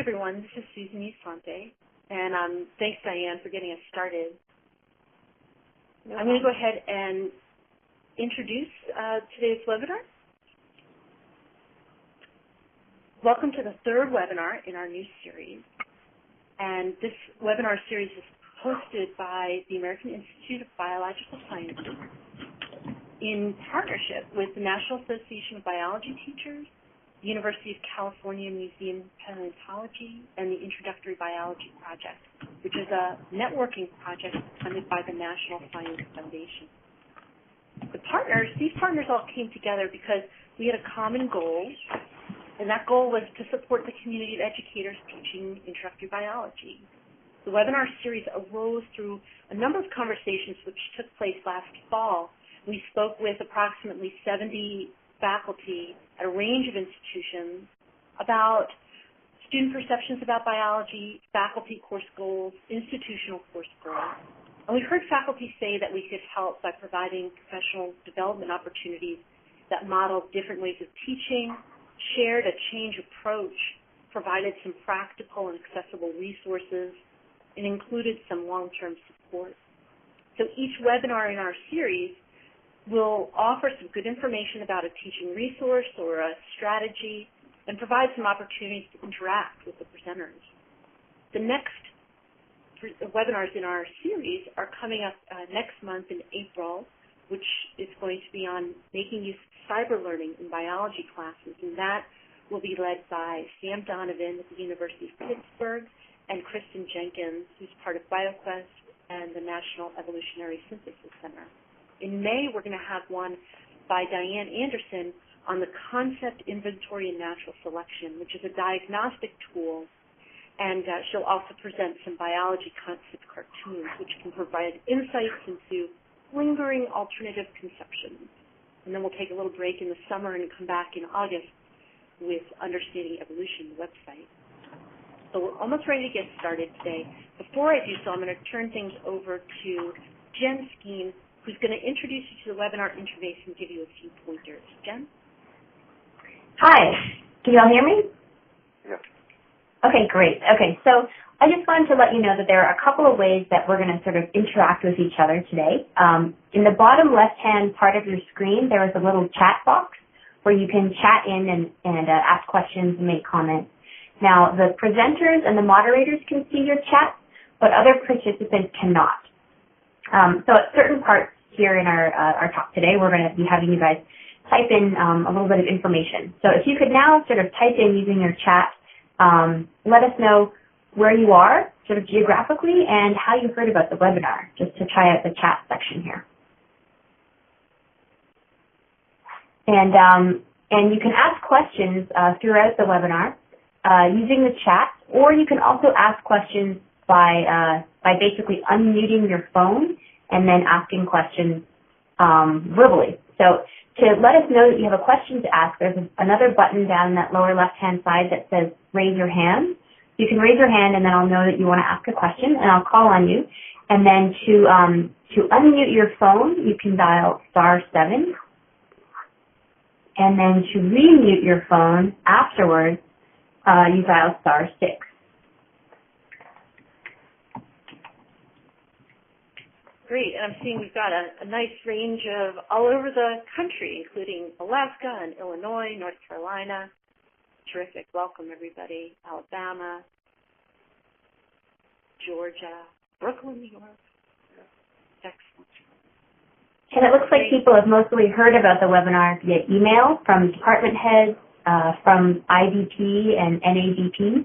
everyone. This is Susan Esante, and thanks, Diane, for getting us started. I'm going to go ahead and introduce today's webinar. Welcome to the third webinar in our new series. And this webinar series is hosted by the American Institute of Biological Sciences in partnership with the National Association of Biology Teachers, the University of California Museum of Paleontology, and the Introductory Biology Project, which is a networking project funded by the National Science Foundation. These partners all came together because we had a common goal, and that goal was to support the community of educators teaching introductory biology. The webinar series arose through a number of conversations which took place last fall. We spoke with approximately 70 faculty at a range of institutions about student perceptions about biology, faculty course goals, institutional course goals. And we heard faculty say that we could help by providing professional development opportunities that modeled different ways of teaching, shared a change approach, provided some practical and accessible resources, and included some long-term support. So each webinar in our series will offer some good information about a teaching resource or a strategy and provide some opportunities to interact with the presenters. The next webinars in our series are coming up next month in April, which is going to be on making use of cyber learning in biology classes, and that will be led by Sam Donovan at the University of Pittsburgh and Kristen Jenkins, who's part of BioQuest and the National Evolutionary Synthesis Center. In May, we're going to have one by Diane Anderson on the concept, inventory, and natural selection, which is a diagnostic tool, and she'll also present some biology concept cartoons, which can provide insights into lingering alternative conceptions. And then we'll take a little break in the summer and come back in August with Understanding Evolution, the website. So we're almost ready to get started today. Before I do so, I'm going to turn things over to Jen Skeen, who's going to introduce you to the webinar interface and give you a few pointers. Jen? Hi. Can you all hear me? Yeah. Okay, great. Okay, so I just wanted to let you know that there are a couple of ways that we're going to sort of interact with each other today. In the bottom left-hand part of your screen, there is a little chat box where you can chat in and ask questions and make comments. Now, the presenters and the moderators can see your chat, but other participants cannot. So at certain parts here in our talk today, we're going to be having you guys type in a little bit of information. So if you could now sort of type in using your chat, let us know where you are, sort of geographically, and how you heard about the webinar, just to try out the chat section here. And you can ask questions throughout the webinar using the chat, or you can also ask questions by basically unmuting your phone and then asking questions verbally. So to let us know that you have a question to ask, there's another button down in that lower left-hand side that says raise your hand. You can raise your hand and then I'll know that you want to ask a question and I'll call on you. And then to unmute your phone, you can dial *7. And then to remute your phone afterwards, you dial *6. Great, and I'm seeing we've got a nice range of all over the country, including Alaska and Illinois, North Carolina. Terrific. Welcome, everybody. Alabama, Georgia, Brooklyn, New York. Excellent. And it looks like people have mostly heard about the webinar via email from department heads, from IDP and NADP.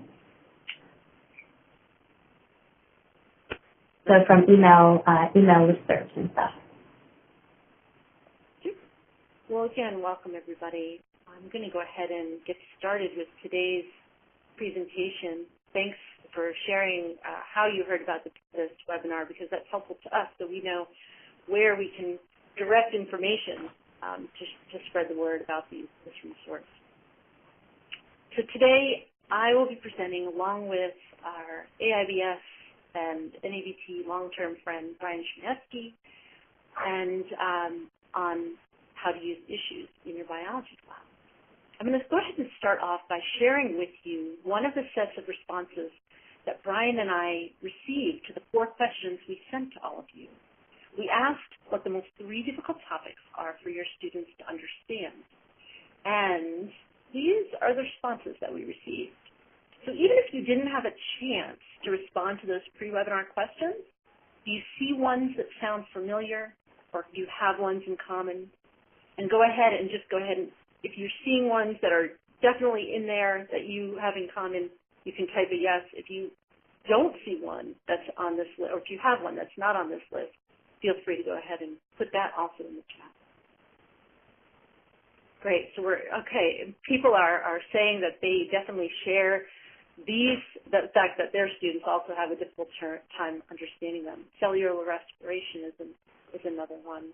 So from email listservs and stuff. Well, again, welcome everybody. I'm going to go ahead and get started with today's presentation. Thanks for sharing how you heard about this webinar, because that's helpful to us so we know where we can direct information to spread the word about this resource. So today I will be presenting along with our AIBS and NABT long-term friend Brian Chmielewski, and on how to use issues in your biology class. I'm going to go ahead and start off by sharing with you one of the sets of responses that Brian and I received to the 4 questions we sent to all of you. We asked what the most 3 difficult topics are for your students to understand. And these are the responses that we received. So even if you didn't have a chance to respond to those pre-webinar questions, do you see ones that sound familiar, or do you have ones in common? And go ahead and if you're seeing ones that are definitely in there that you have in common, you can type a yes. If you don't see one that's on this list, or if you have one that's not on this list, feel free to go ahead and put that also in the chat. Great. So okay. People are saying that they definitely share the fact that their students also have a difficult time understanding them. Cellular respiration is another one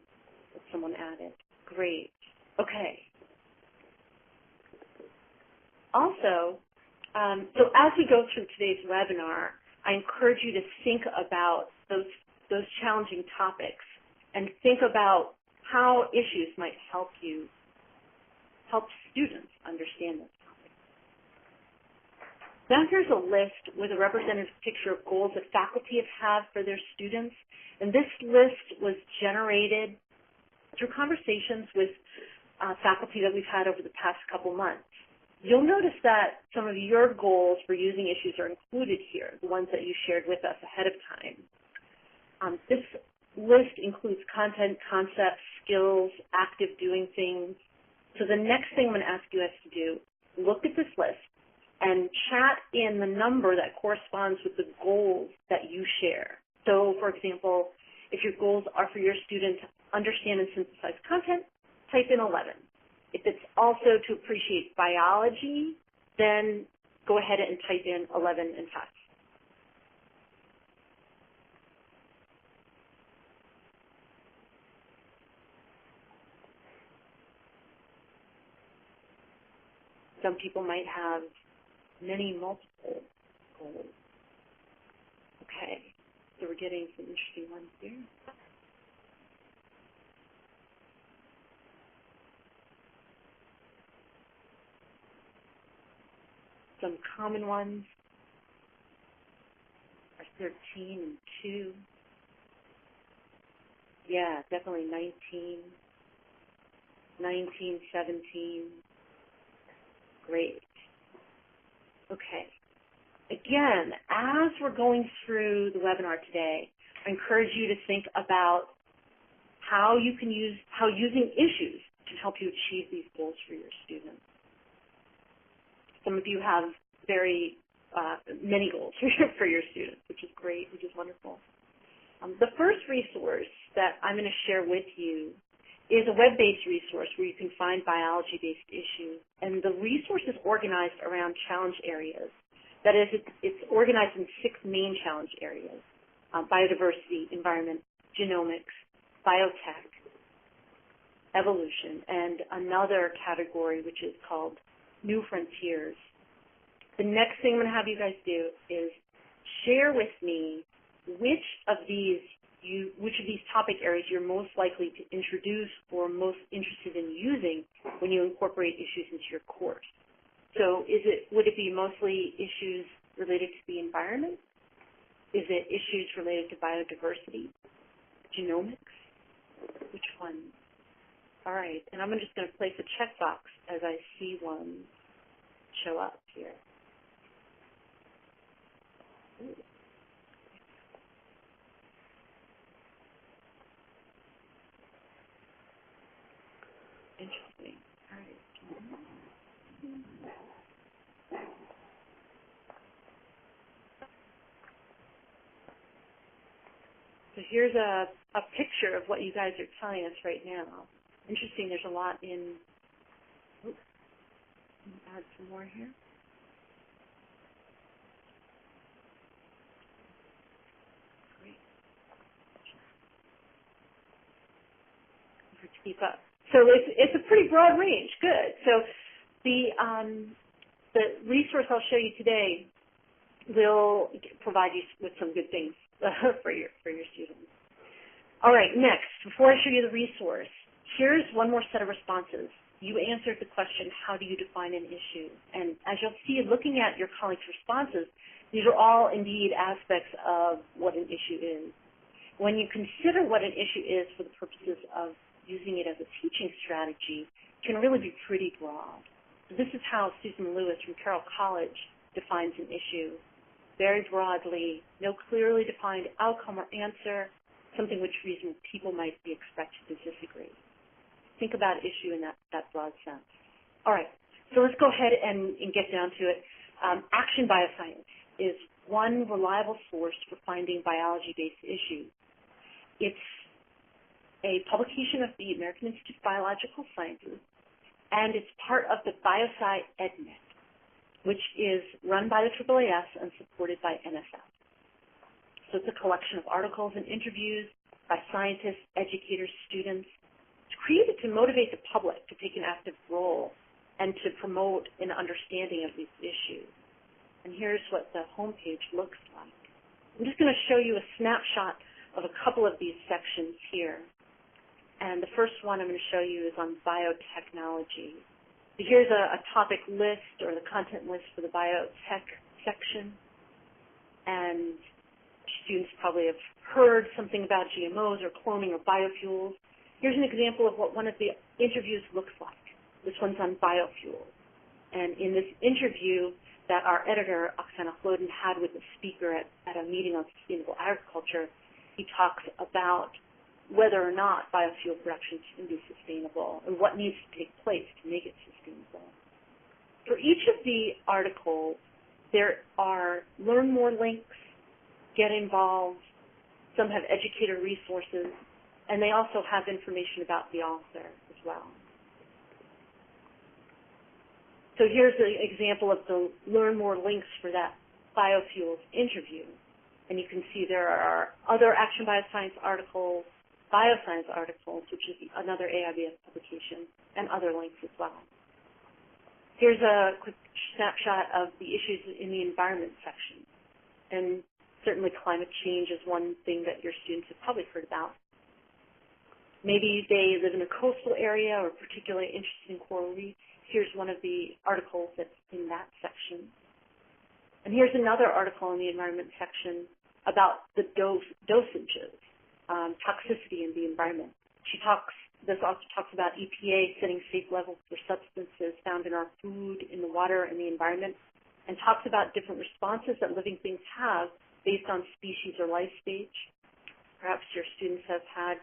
that someone added. Great. Okay. Also, so as we go through today's webinar, I encourage you to think about those challenging topics and think about how issues might help students understand those topics. Now here's a list with a representative picture of goals that faculty have for their students, and this list was generated through conversations with faculty that we've had over the past couple months. You'll notice that some of your goals for using issues are included here, the ones that you shared with us ahead of time. This list includes content, concepts, skills, active doing things. So the next thing I'm going to ask you guys to do, look at this list and chat in the number that corresponds with the goals that you share. So, for example, if your goals are for your student to understand and synthesize content, type in 11. If it's also to appreciate biology, then go ahead and type in 11 and pass. Some people might have multiple goals. Okay, so we're getting some interesting ones here. Some common ones are 13 and 2. Yeah, definitely 19, 17. Great. Okay. Again, as we're going through the webinar today, I encourage you to think about how using issues can help you achieve these goals for your students. Some of you have very many goals for your students, which is great, which is wonderful. The first resource that I'm going to share with you is a web-based resource where you can find biology-based issues. And the resource is organized around challenge areas. That is, it's organized in 6 main challenge areas: biodiversity, environment, genomics, biotech, evolution, and another category which is called New Frontiers. The next thing I'm going to have you guys do is share with me which of these topic areas you're most likely to introduce or most interested in using when you incorporate issues into your course. So would it be mostly issues related to the environment? Is it issues related to biodiversity, genomics? Which one? All right, and I'm just going to place a checkbox as I see one show up here. Ooh. Interesting. All right. So here's a picture of what you guys are telling us right now. Interesting, there's a lot in, oops, add some more here. Great. To keep up. So it's a pretty broad range, good. So the resource I'll show you today will provide you with some good things for your students. All right, next, before I show you the resource, here's one more set of responses. you answered the question, how do you define an issue? And as you'll see, looking at your colleagues' responses, these are all indeed aspects of what an issue is. When you consider what an issue is for the purposes of using it as a teaching strategy, it can really be pretty broad. So this is how Susan Lewis from Carroll College defines an issue. Very broadly, no clearly defined outcome or answer, something which reasonable people might be expected to disagree. Think about issue in that broad sense. All right, so let's go ahead and get down to it. Action bioscience is one reliable source for finding biology-based issues. It's a publication of the American Institute of Biological Sciences, and it's part of the BioSci EdNet, which is run by the AAAS and supported by NSF. So it's a collection of articles and interviews by scientists, educators, students. It's created to motivate the public to take an active role and to promote an understanding of these issues. And here's what the homepage looks like. I'm just going to show you a snapshot of a couple of these sections here. And the first one I'm going to show you is on biotechnology. So here's a topic list or the content list for the biotech section. And students probably have heard something about GMOs or cloning or biofuels. Here's an example of what one of the interviews looks like. This one's on biofuels. And in this interview that our editor, Oksana Floden, had with the speaker at a meeting on sustainable agriculture, he talks about whether or not biofuel production can be sustainable and what needs to take place to make it sustainable. For each of the articles, there are learn more links, get involved, some have educator resources, and they also have information about the author as well. So here's an example of the learn more links for that biofuels interview. And you can see there are other Action Bioscience articles, bioscience articles, which is another AIBS publication, and other links as well. Here's a quick snapshot of the issues in the environment section. And certainly climate change is one thing that your students have probably heard about. Maybe they live in a coastal area or particularly interested in coral reefs. Here's one of the articles that's in that section. And here's another article in the environment section about the dosages, toxicity in the environment. This also talks about EPA setting safe levels for substances found in our food, in the water, and the environment, and talks about different responses that living things have based on species or life stage. Perhaps your students have had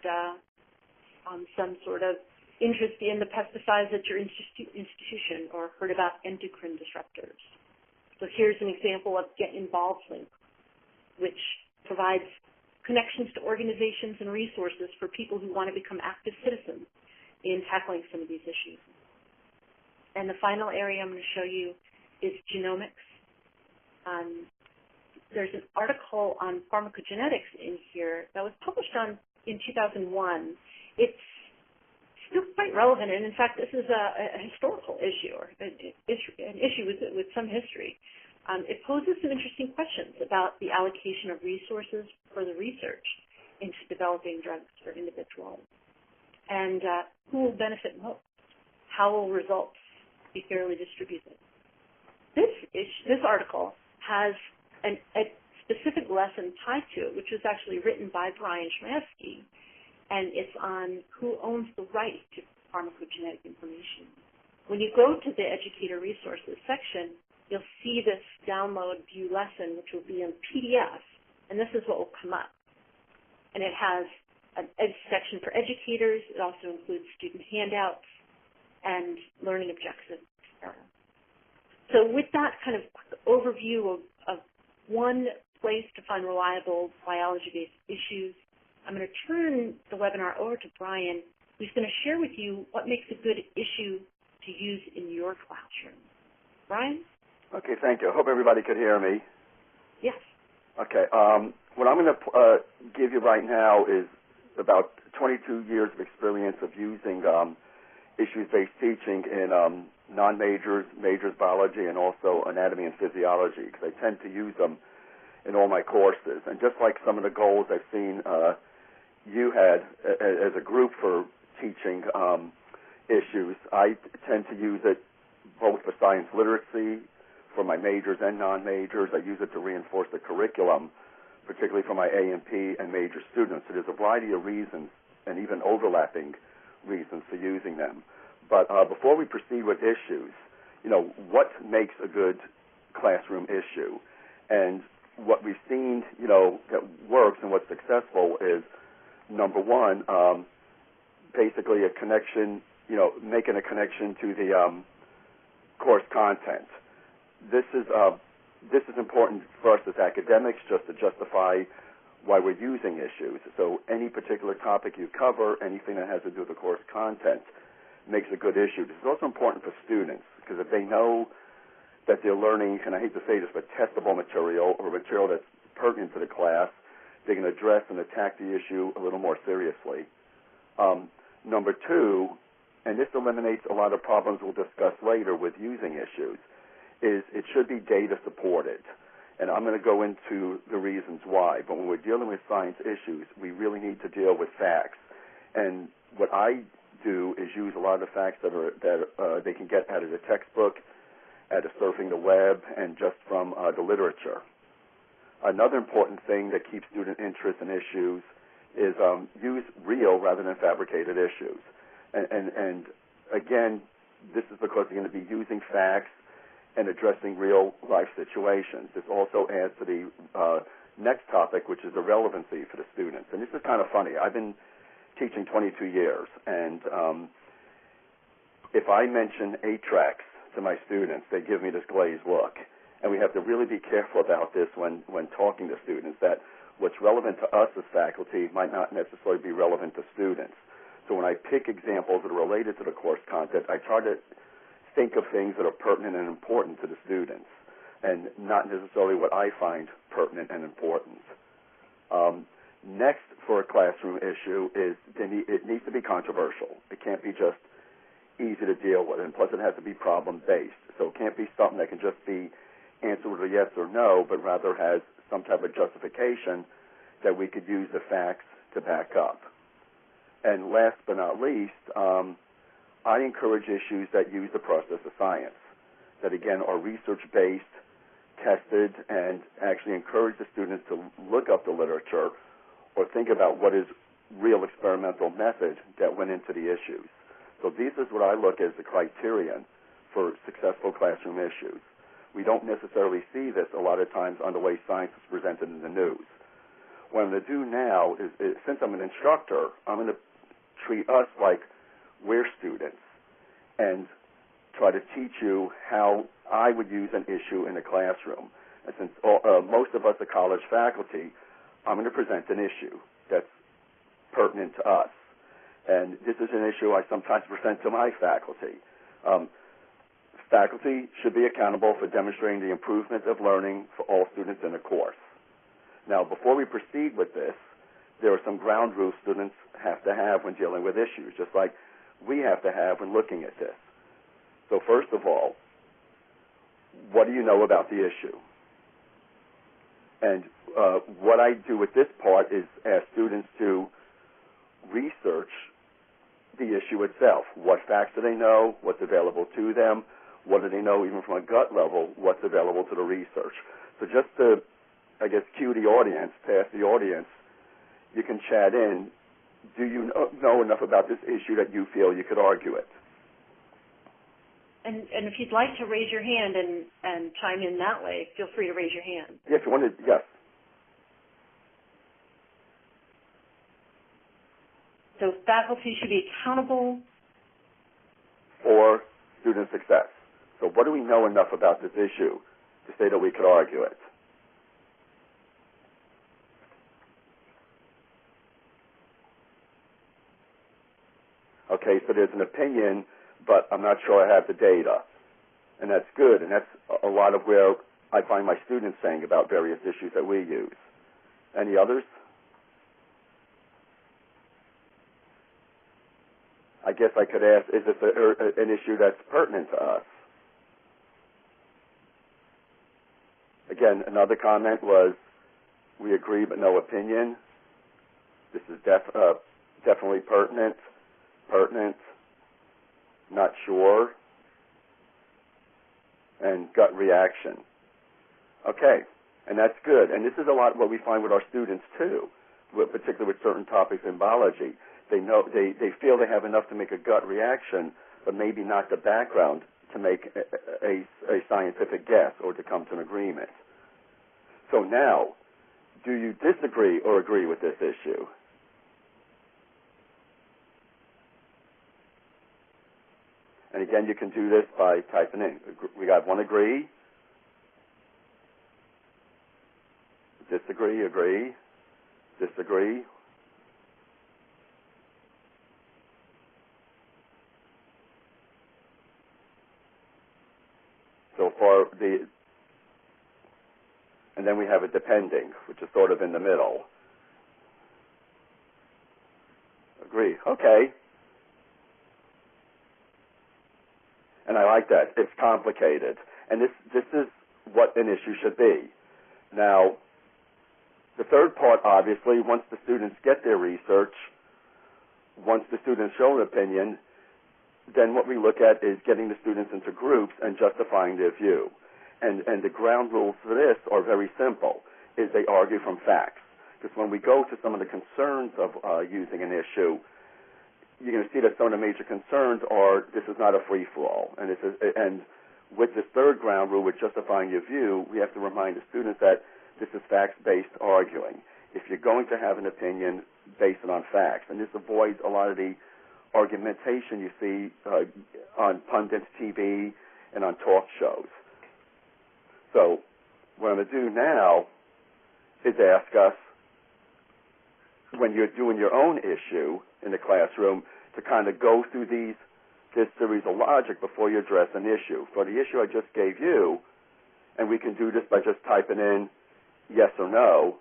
some sort of interest in the pesticides at your institution or heard about endocrine disruptors. So here's an example of Get Involved link, which provides connections to organizations and resources for people who want to become active citizens in tackling some of these issues. And the final area I'm going to show you is genomics. There's an article on pharmacogenetics in here that was published in 2001. It's still quite relevant, and in fact, this is a historical issue, or an issue with some history. It poses some interesting questions about the allocation of resources for the research into developing drugs for individuals, and who will benefit most? How will results be fairly distributed? This article has a specific lesson tied to it, which was actually written by Brian Schmasky, and it's on who owns the right to pharmacogenetic information. When you go to the educator resources section, you'll see this download view lesson, which will be in PDF, and this is what will come up. And it has an ed section for educators. It also includes student handouts and learning objectives. So with that kind of overview of one place to find reliable biology-based issues, I'm going to turn the webinar over to Brian, who's going to share with you what makes a good issue to use in your classroom. Brian? Okay, thank you. I hope everybody could hear me. Yes. Okay. What I'm going to give you right now is about 22 years of experience of using issues-based teaching in non-majors, majors biology, and also anatomy and physiology, because I tend to use them in all my courses. And just like some of the goals I've seen you had as a group for teaching issues, I tend to use it both for science literacy, for my majors and non-majors. I use it to reinforce the curriculum, particularly for my A&P and major students. So there's a variety of reasons and even overlapping reasons for using them. But before we proceed with issues, what makes a good classroom issue? And what we've seen, that works and what's successful is, number one, basically a connection, making a connection to the course content. This is important for us as academics, just to justify why we're using issues. So any particular topic you cover, anything that has to do with the course content, makes a good issue. This is also important for students, because if they know that they're learning, and I hate to say this, but testable material or material that's pertinent to the class, they can address and attack the issue a little more seriously. Number two, and this eliminates a lot of problems we'll discuss later with using issues, is it should be data supported. And I'm going to go into the reasons why. But when we're dealing with science issues, we really need to deal with facts. And what I do is use a lot of the facts that they can get out of the textbook, out of surfing the web, and just from the literature. Another important thing that keeps student interest in issues is use real rather than fabricated issues. And again, this is because you're going to be using facts and addressing real-life situations. This also adds to the next topic, which is the relevancy for the students. And this is kind of funny. I've been teaching 22 years, and if I mention 8 tracks to my students, they give me this glazed look. And we have to really be careful about this when talking to students, that what's relevant to us as faculty might not necessarily be relevant to students. So when I pick examples that are related to the course content, I try to think of things that are pertinent and important to the students, and not necessarily what I find pertinent and important. Next, for a classroom issue, is it needs to be controversial. It can't be just easy to deal with, and plus it has to be problem-based. So it can't be something that can just be answered with a yes or no, but rather has some type of justification that we could use the facts to back up. And last but not least, I encourage issues that use the process of science, that again are research-based, tested, and actually encourage the students to look up the literature or think about what is real experimental method that went into the issues. So this is what I look as the criterion for successful classroom issues. We don't necessarily see this a lot of times on the way science is presented in the news. What I'm going to do now is since I'm an instructor, I'm going to treat us like we're students and try to teach you how I would use an issue in a classroom. And since most of us are college faculty, I'm going to present an issue that's pertinent to us. And this is an issue I sometimes present to my faculty. Faculty should be accountable for demonstrating the improvement of learning for all students in a course. Now, before we proceed with this, there are some ground rules students have to have when dealing with issues, just like we have to have when looking at this. So first of all, what do you know about the issue? And what I do with this part is ask students to research the issue itself. What facts do they know? What's available to them? What do they know even from a gut level? What's available to the research? So just to, I guess, cue the audience, to ask the audience, you can chat in, do you know enough about this issue that you feel you could argue it? And if you'd like to raise your hand and chime in that way, feel free to raise your hand. Yeah, if you want to, yes. So faculty should be accountable for student success. So what do we know enough about this issue to say that we could argue it? Okay, so there's an opinion, but I'm not sure I have the data. And that's good, and that's a lot of where I find my students saying about various issues that we use. Any others? I guess I could ask, is this an issue that's pertinent to us? Again, another comment was, we agree but no opinion. This is definitely pertinent. not sure, and gut reaction. Okay, and that's good. And this is a lot what we find with our students too, particularly with certain topics in biology. They feel they have enough to make a gut reaction, but maybe not the background to make a scientific guess or to come to an agreement. So now, do you disagree or agree with this issue? And again, you can do this by typing in. We got one agree, disagree, agree, disagree. So far, and then we have a depending, which is sort of in the middle. Agree. Okay. And I like that. It's complicated. And this is what an issue should be. Now, the third part, obviously, once the students get their research, once the students show an opinion, then what we look at is getting the students into groups and justifying their view. And the ground rules for this are very simple, is they argue from facts. Because when we go to some of the concerns of using an issue, you're going to see that some of the major concerns are this is not a free-for-all. And with this third ground rule, with justifying your view, we have to remind the students that this is facts-based arguing. If you're going to have an opinion, base it on facts. And this avoids a lot of the argumentation you see on pundits, TV, and on talk shows. So what I'm going to do now is ask us, when you're doing your own issue in the classroom, to kind of go through this series of logic before you address an issue. For the issue I just gave you, and we can do this by just typing in yes or no,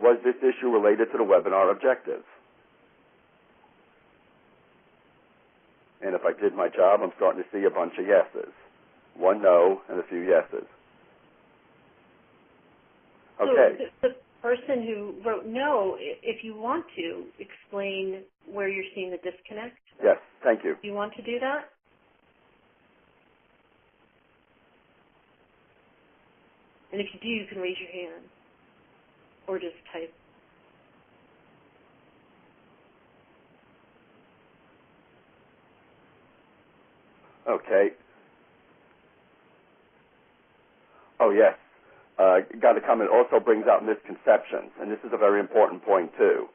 was this issue related to the webinar objectives? And if I did my job, I'm starting to see a bunch of yeses. One no and a few yeses. Okay. So the person who wrote no, if you want to explain where you're seeing the disconnect. Yes, thank you. Do you want to do that? And if you do, you can raise your hand or just type. Okay. Oh, yes. Got a comment. Also brings out misconceptions, and this is a very important point, too.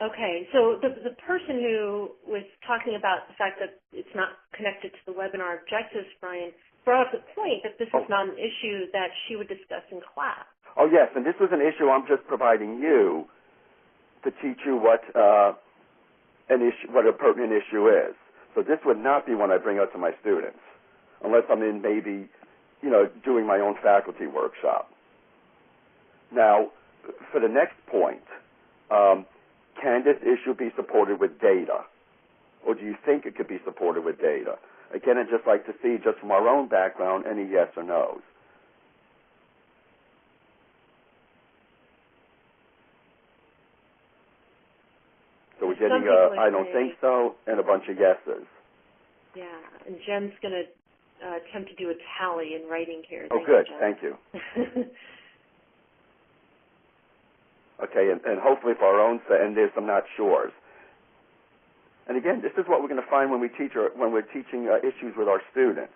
Okay, so the person who was talking about the fact that it's not connected to the webinar objectives, Brian, brought up the point that this is not an issue that she would discuss in class. Oh, yes, and this was an issue I'm just providing you to teach you what a pertinent issue is. So this would not be one I bring out to my students, unless I'm in maybe, doing my own faculty workshop. Now, for the next point, can this issue be supported with data? Or do you think it could be supported with data? Again, I'd just like to see, just from our own background, any yes or no's. So we're getting I don't think so and a bunch of yeses. Yeah, and Jen's going to attempt to do a tally in writing here. Oh, good. Thank you. Okay, and hopefully for our own sake, and there's some not sures. And again, this is what we're going to find when we're teaching issues with our students.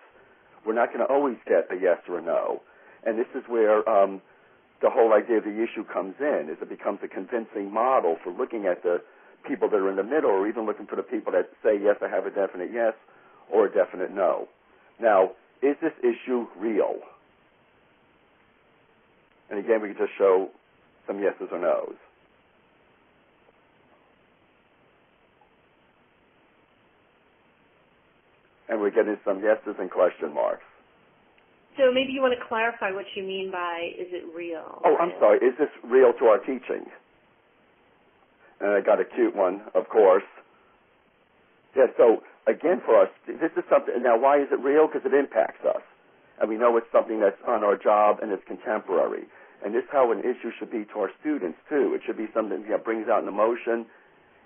We're not going to always get a yes or a no. And this is where the whole idea of the issue comes in, is it becomes a convincing model for looking at the people that are in the middle, or even looking for the people that say, yes, I have a definite yes, or a definite no. Now, is this issue real? And again, we can just show some yeses or no's. And we're getting some yeses and question marks. So maybe you want to clarify what you mean by, is it real? Oh, I'm sorry. Is this real to our teaching? And I got a cute one, of course. Yeah, so again for us, this is something, now why is it real? Because it impacts us. And we know it's something that's on our job and it's contemporary. And this is how an issue should be to our students, too. It should be something that brings out an emotion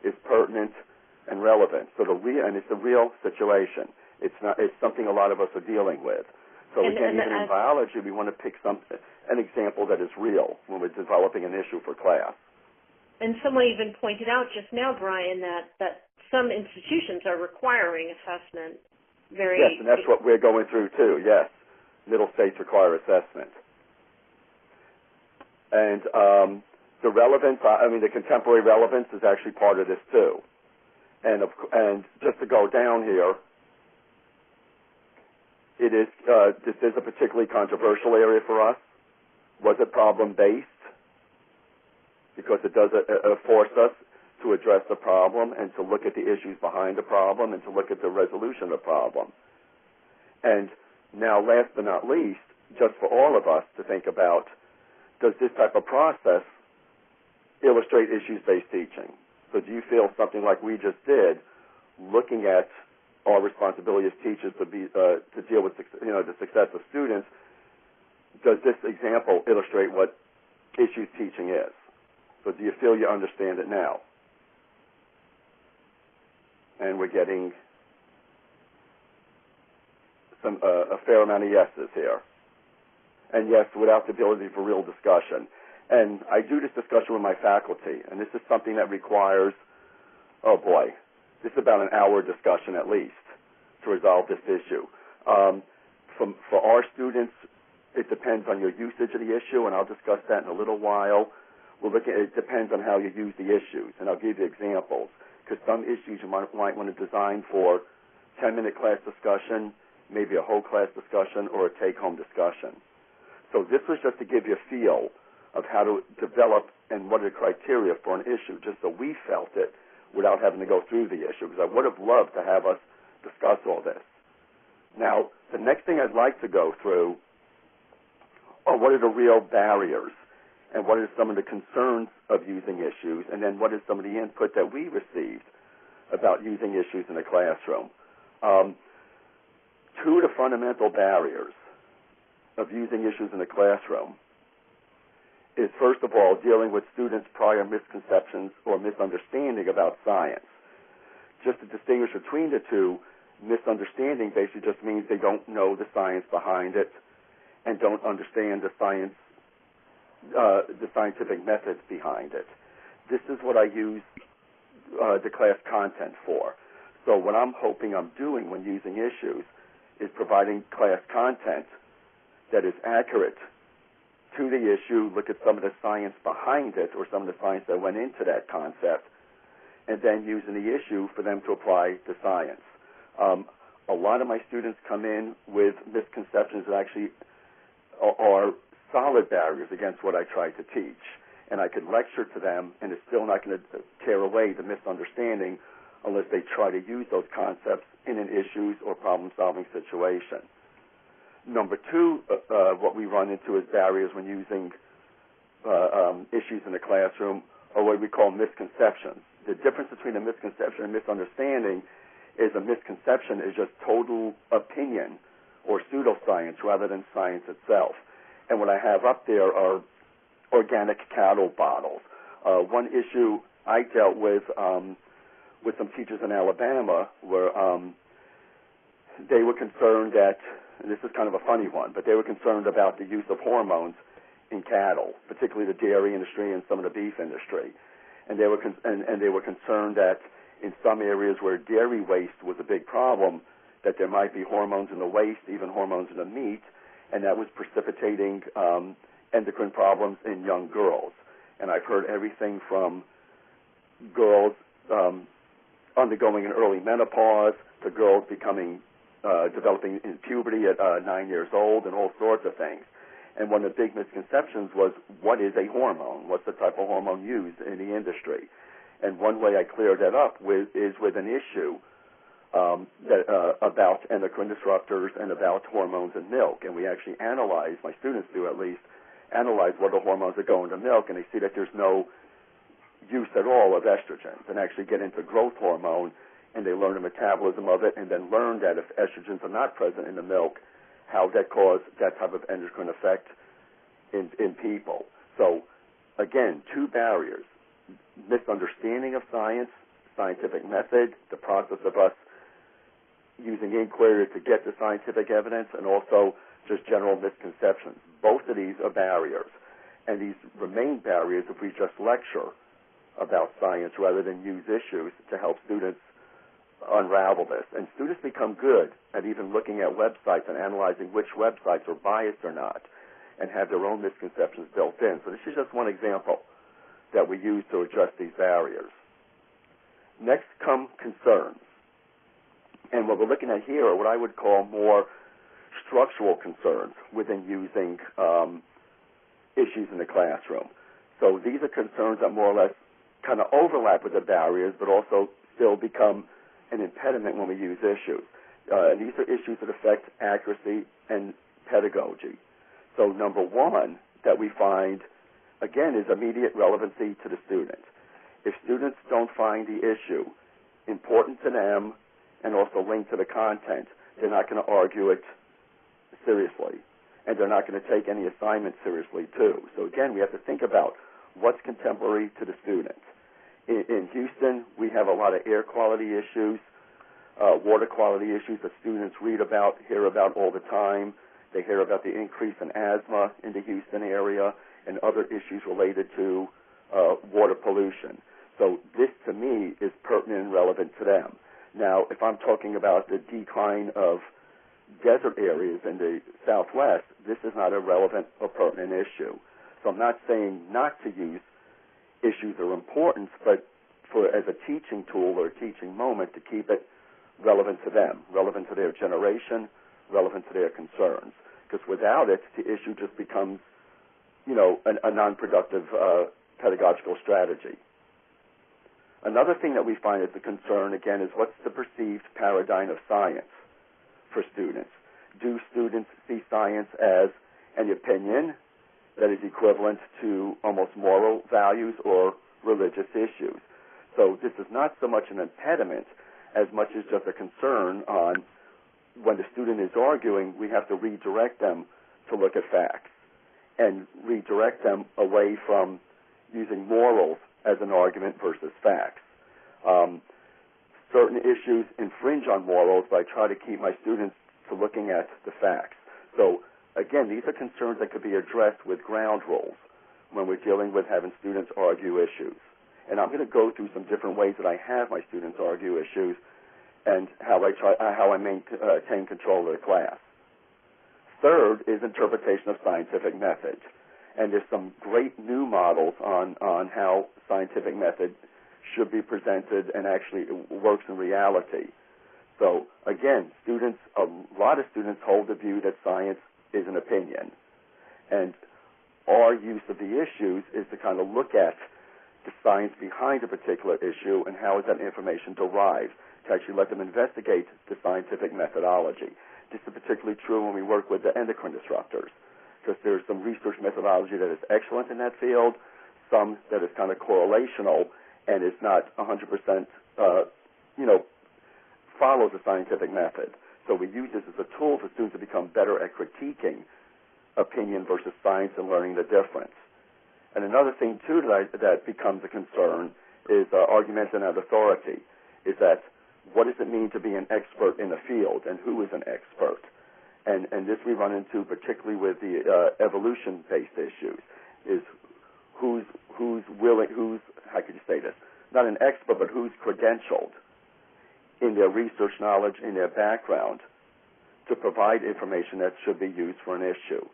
is pertinent and relevant. So and it's a real situation. It's something a lot of us are dealing with. So again, even in biology, we want to pick an example that is real when we're developing an issue for class. And someone even pointed out just now, Brian, that some institutions are requiring assessment. Yes, and that's what we're going through too. Yes, middle states require assessment. And the relevance, the contemporary relevance is actually part of this too. And just to go down here, this is a particularly controversial area for us. Was it problem-based? Because it does force us to address the problem and to look at the issues behind the problem and to look at the resolution of the problem. And now, last but not least, just for all of us to think about, does this type of process illustrate issues-based teaching? So do you feel something like we just did, looking at our responsibility as teachers to deal with the success of students, does this example illustrate what issues teaching is? So do you feel you understand it now? And we're getting a fair amount of yeses here. And yes, without the ability for real discussion. And I do this discussion with my faculty, and this is something that requires, this is about an hour discussion at least to resolve this issue. For our students, it depends on your usage of the issue, and I'll discuss that in a little while. It depends on how you use the issues, and I'll give you examples, because some issues you might want to design for 10-minute class discussion, maybe a whole class discussion, or a take-home discussion. So this was just to give you a feel of how to develop and what are the criteria for an issue, just so we felt it without having to go through the issue, because I would have loved to have us discuss all this. Now, the next thing I'd like to go through are what are the real barriers and what are some of the concerns of using issues, and then what is some of the input that we received about using issues in the classroom. Two of the fundamental barriers of using issues in the classroom is, first of all, dealing with students' prior misconceptions or misunderstanding about science. Just to distinguish between the two, misunderstanding basically just means they don't know the science behind it and don't understand the scientific methods behind it. This is what I use the class content for. So what I'm hoping I'm doing when using issues is providing class content that is accurate to the issue, look at some of the science behind it or some of the science that went into that concept, and then using the issue for them to apply the science. A lot of my students come in with misconceptions that actually are solid barriers against what I try to teach. And I could lecture to them, and it's still not going to tear away the misunderstanding unless they try to use those concepts in an issues or problem-solving situation. Number two, what we run into as barriers when using issues in the classroom are what we call misconceptions. The difference between a misconception and misunderstanding is a misconception is just total opinion or pseudoscience rather than science itself. And what I have up there are organic cattle bottles. One issue I dealt with some teachers in Alabama where they were concerned that, and this is kind of a funny one, but they were concerned about the use of hormones in cattle, particularly the dairy industry and some of the beef industry. And they were concerned that in some areas where dairy waste was a big problem, that there might be hormones in the waste, even hormones in the meat, and that was precipitating endocrine problems in young girls. And I've heard everything from girls undergoing an early menopause to girls developing in puberty at 9 years old and all sorts of things. And one of the big misconceptions was, what is a hormone? What's the type of hormone used in the industry? And one way I clear that up is with an issue about endocrine disruptors and about hormones in milk. And we actually analyze, my students do at least, analyze what the hormones that go into milk, and they see that there's no use at all of estrogens, and actually get into growth hormone, and they learn the metabolism of it, and then learn that if estrogens are not present in the milk, how that caused that type of endocrine effect in people. So, again, two barriers: misunderstanding of science scientific method, the process of us using inquiry to get the scientific evidence, and also just general misconceptions. Both of these are barriers, and these remain barriers if we just lecture about science rather than use issues to help students unravel this. And students become good at even looking at websites and analyzing which websites are biased or not, and have their own misconceptions built in. So this is just one example that we use to address these barriers. Next come concerns. And what we're looking at here are what I would call more structural concerns within using issues in the classroom. So these are concerns that more or less kind of overlap with the barriers, but also still become an impediment when we use issues. These are issues that affect accuracy and pedagogy. So number one that we find, again, is immediate relevancy to the student. If students don't find the issue important to them and also linked to the content, they're not going to argue it seriously, and they're not going to take any assignment seriously, too. So, again, we have to think about what's contemporary to the student. In Houston, we have a lot of air quality issues, water quality issues that students read about, hear about all the time. They hear about the increase in asthma in the Houston area and other issues related to water pollution. So this, to me, is pertinent and relevant to them. Now, if I'm talking about the decline of desert areas in the Southwest, this is not a relevant or pertinent issue. So I'm not saying not to use issues that are important, but as a teaching tool or a teaching moment to keep it relevant to them, relevant to their generation, relevant to their concerns. Because without it, the issue just becomes, a non-productive pedagogical strategy. Another thing that we find as a concern, again, is what's the perceived paradigm of science for students? Do students see science as an opinion that is equivalent to almost moral values or religious issues? So this is not so much an impediment as much as just a concern on when the student is arguing, we have to redirect them to look at facts and redirect them away from using morals as an argument versus facts. Certain issues infringe on morals, but I try to keep my students to looking at the facts. So, again, these are concerns that could be addressed with ground rules when we're dealing with having students argue issues. And I'm going to go through some different ways that I have my students argue issues and how I maintain control of the class. Third is interpretation of scientific method. And there's some great new models on how scientific method should be presented and actually works in reality. So, again, a lot of students hold the view that science is an opinion. And our use of the issues is to kind of look at the science behind a particular issue and how is that information derived, to actually let them investigate the scientific methodology. This is particularly true when we work with the endocrine disruptors, because there's some research methodology that is excellent in that field, some that is kind of correlational and is not 100%, follows the scientific method. So we use this as a tool for students to become better at critiquing opinion versus science and learning the difference. And another thing, too, that becomes a concern is argumentum ad authority, is that what does it mean to be an expert in a field, and who is an expert? And this we run into particularly with the evolution-based issues, is who's how could you say this? Not an expert, but who's credentialed in their research knowledge, in their background, to provide information that should be used for an issue.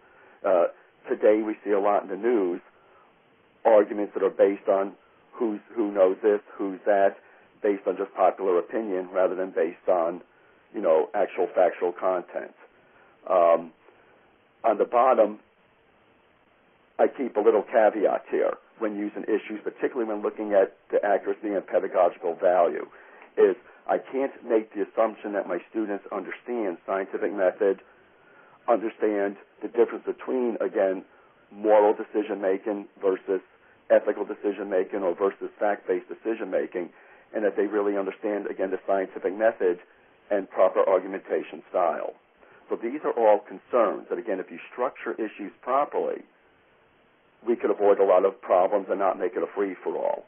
Today we see a lot in the news arguments that are based on who knows this, who's that, based on just popular opinion rather than based on, actual factual content. On the bottom, I keep a little caveat here when using issues, particularly when looking at the accuracy and pedagogical value, is I can't make the assumption that my students understand scientific method, understand the difference between, again, moral decision-making versus ethical decision-making or versus fact-based decision-making, and that they really understand, again, the scientific method and proper argumentation style. So these are all concerns that, again, if you structure issues properly, we could avoid a lot of problems and not make it a free-for-all.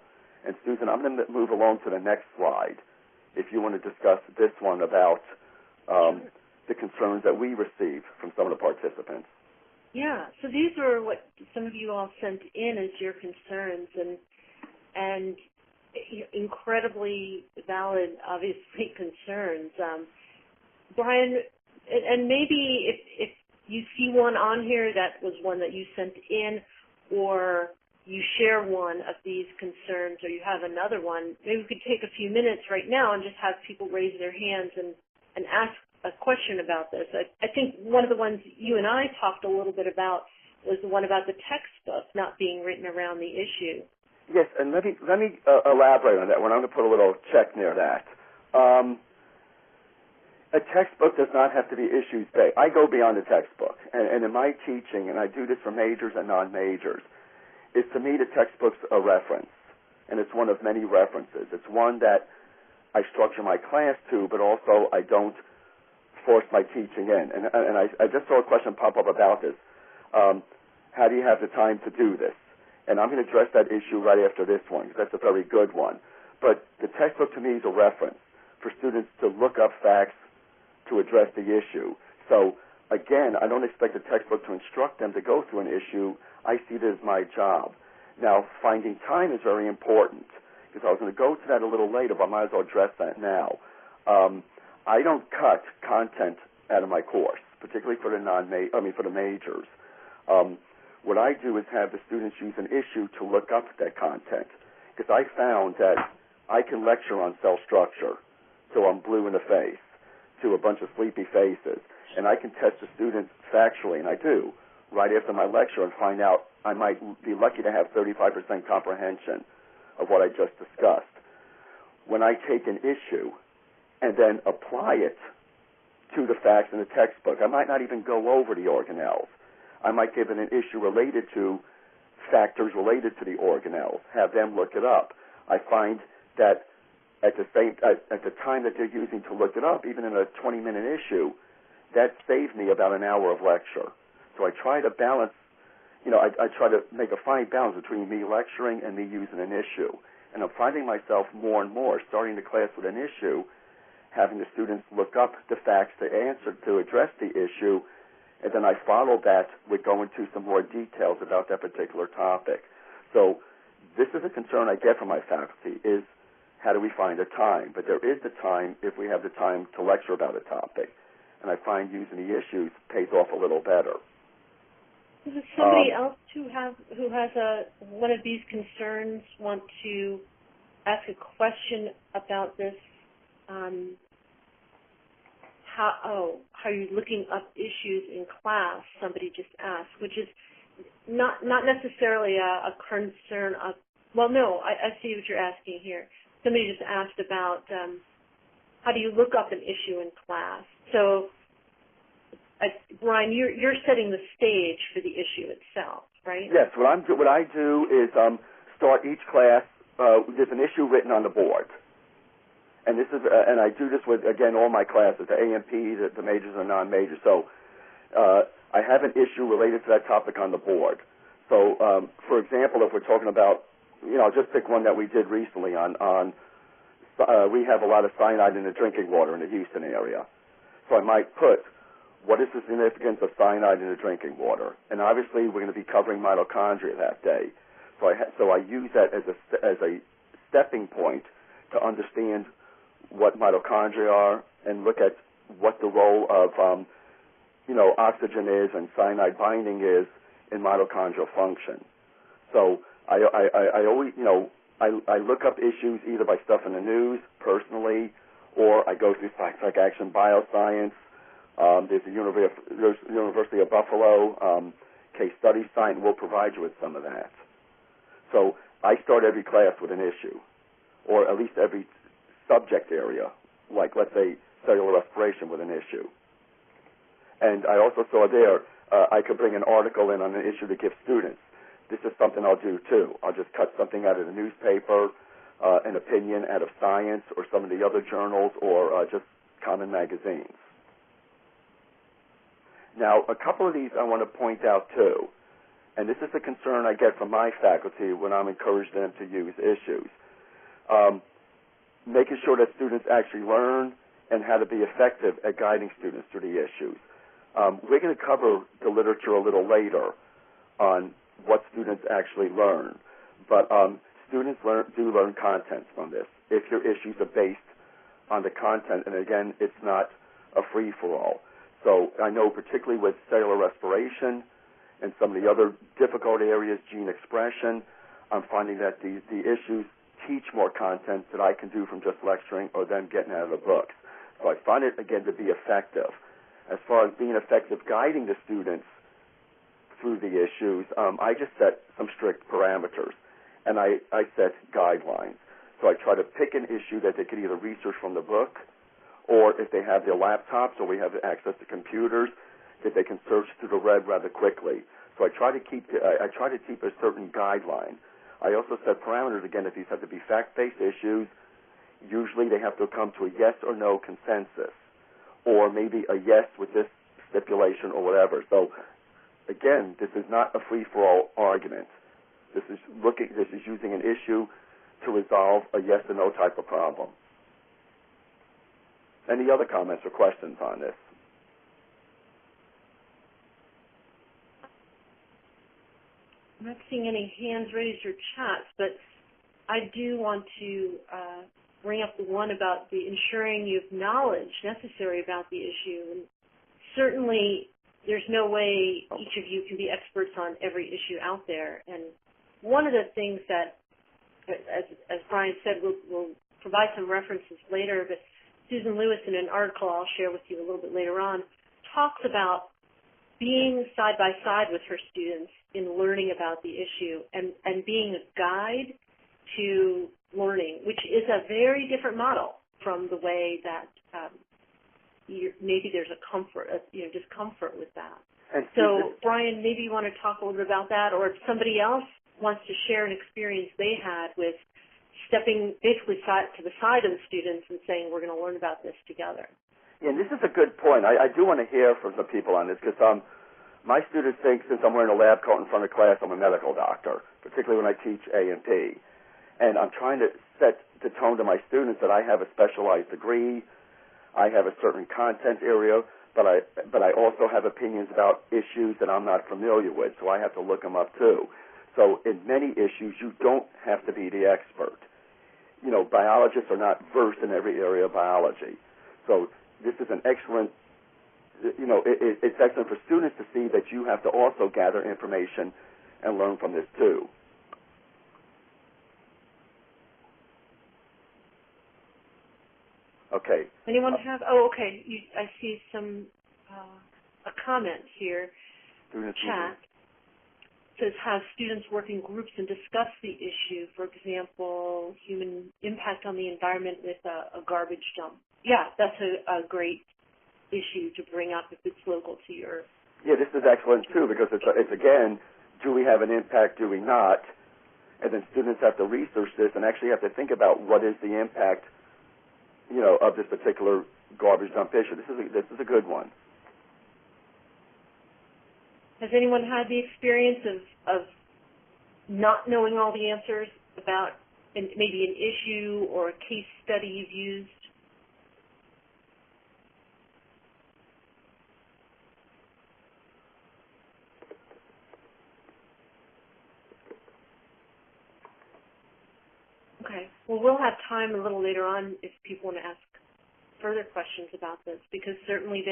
And Susan, I'm going to move along to the next slide if you want to discuss this one about the concerns that we received from some of the participants. Yeah, so these are what some of you all sent in as your concerns, and incredibly valid, obviously, concerns. Brian, and maybe if you see one on here that was one that you sent in, or you share one of these concerns, or you have another one, maybe we could take a few minutes right now and just have people raise their hands and ask a question about this. I think one of the ones you and I talked a little bit about was the one about the textbook not being written around the issue. Yes, and let me elaborate on that one. I'm going to put a little check near that. A textbook does not have to be issues-based. I go beyond the textbook, and in my teaching, and I do this for majors and non-majors, is to me the textbook's a reference, and it's one of many references. It's one that I structure my class to, but also I don't force my teaching in. And I just saw a question pop up about this. How do you have the time to do this? And I'm going to address that issue right after this one, because that's a very good one. But the textbook to me is a reference for students to look up facts to address the issue. So, again, I don't expect the textbook to instruct them to go through an issue. I see it as my job. Now, finding time is very important, because I was going to go to that a little later, but I might as well address that now. I don't cut content out of my course, particularly for the for the majors. What I do is have the students use an issue to look up that content, because I found that I can lecture on cell structure till I'm blue in the face to a bunch of sleepy faces, and I can test the students factually, and I do, right after my lecture, and find out I might be lucky to have 35% comprehension of what I just discussed. When I take an issue and then apply it to the facts in the textbook, I might not even go over the organelles. I might give it an issue related to factors related to the organelles, have them look it up. I find that at the time that they're using to look it up, even in a 20-minute issue, that saves me about an hour of lecture. So I try to balance, I try to make a fine balance between me lecturing and me using an issue. And I'm finding myself more and more starting the class with an issue, having the students look up the facts to answer, to address the issue, and then I follow that with going into some more details about that particular topic. So this is a concern I get from my faculty, is how do we find the time? But there is the time if we have the time to lecture about a topic. And I find using the issues pays off a little better. Does somebody else who has one of these concerns want to ask a question about this? How you're looking up issues in class? Somebody just asked, which is not necessarily a concern of. Well, no, I see what you're asking here. Somebody just asked about how do you look up an issue in class? So, Brian, you're setting the stage for the issue itself, right? Yes. What I do is start each class. There's an issue written on the board, and this is and I do this with all my classes, the AMP, the majors and non-majors. So I have an issue related to that topic on the board. So, for example, if we're talking about, I'll just pick one that we did recently on we have a lot of cyanide in the drinking water in the Houston area. So I might put, what is the significance of cyanide in the drinking water? And obviously we're going to be covering mitochondria that day. So I use that as a stepping point to understand what mitochondria are and look at what the role of oxygen is and cyanide binding is in mitochondrial function. So I always, I look up issues either by stuff in the news personally, or I go through Scientific Action Bioscience. There's the University of Buffalo case study site, and we'll provide you with some of that. So I start every class with an issue, or at least every subject area, like let's say cellular respiration with an issue. And I also saw there I could bring an article in on an issue to give students. This is something I'll do too. I'll just cut something out of the newspaper, an opinion out of Science or some of the other journals, or just common magazines. Now, a couple of these I want to point out too, and this is a concern I get from my faculty when I'm encouraging them to use issues. Making sure that students actually learn and how to be effective at guiding students through the issues. We're going to cover the literature a little later on what students actually learn, but students do learn content from this if your issues are based on the content, and again, it's not a free-for-all. So I know particularly with cellular respiration and some of the other difficult areas, gene expression, I'm finding that the issues teach more content that I can do from just lecturing or them getting out of the books. So I find it, again, to be effective. As far as being effective guiding the students through the issues, I just set some strict parameters, and I set guidelines. So I try to pick an issue that they can either research from the book, or if they have their laptops or we have access to computers, that they can search through the web rather quickly. So I try to keep a certain guideline. I also set parameters, again, that these have to be fact-based issues. Usually they have to come to a yes or no consensus, or maybe a yes with this stipulation or whatever. So, again, this is not a free-for-all argument. This is using an issue to resolve a yes or no type of problem. Any other comments or questions on this? I'm not seeing any hands raised or chats, but I do want to bring up the one about the ensuring you have knowledge necessary about the issue. And certainly, there's no way each of you can be experts on every issue out there. And one of the things that, as Brian said, we'll provide some references later, but Susan Lewis, in an article I'll share with you a little bit later on, talks about being side by side with her students in learning about the issue and being a guide to learning, which is a very different model from the way that maybe there's a discomfort with that. So, Brian, maybe you want to talk a little bit about that, or if somebody else wants to share an experience they had with stepping basically to the side of the students and saying, we're going to learn about this together. Yeah, and this is a good point. I do want to hear from some people on this because my students think since I'm wearing a lab coat in front of class, I'm a medical doctor, particularly when I teach A&P. And I'm trying to set the tone to my students that I have a specialized degree, I have a certain content area, but I also have opinions about issues that I'm not familiar with, so I have to look them up too. So in many issues, you don't have to be the expert. You know, biologists are not versed in every area of biology. So this is an excellent, it's excellent for students to see that you have to also gather information and learn from this too. Okay. Anyone have? Oh, okay. I see some a comment here. Chat says have students work in groups and discuss the issue. For example, human impact on the environment with a garbage dump. Yeah, that's a great issue to bring up if it's local to your. Yeah, this is excellent too because it's again, do we have an impact? Do we not? And then students have to research this and actually have to think about what is the impact, of this particular garbage dump issue. This is a good one. Has anyone had the experience of not knowing all the answers about maybe an issue or a case study you've used? Okay. Well, we'll have time a little later on if people want to ask further questions about this, because certainly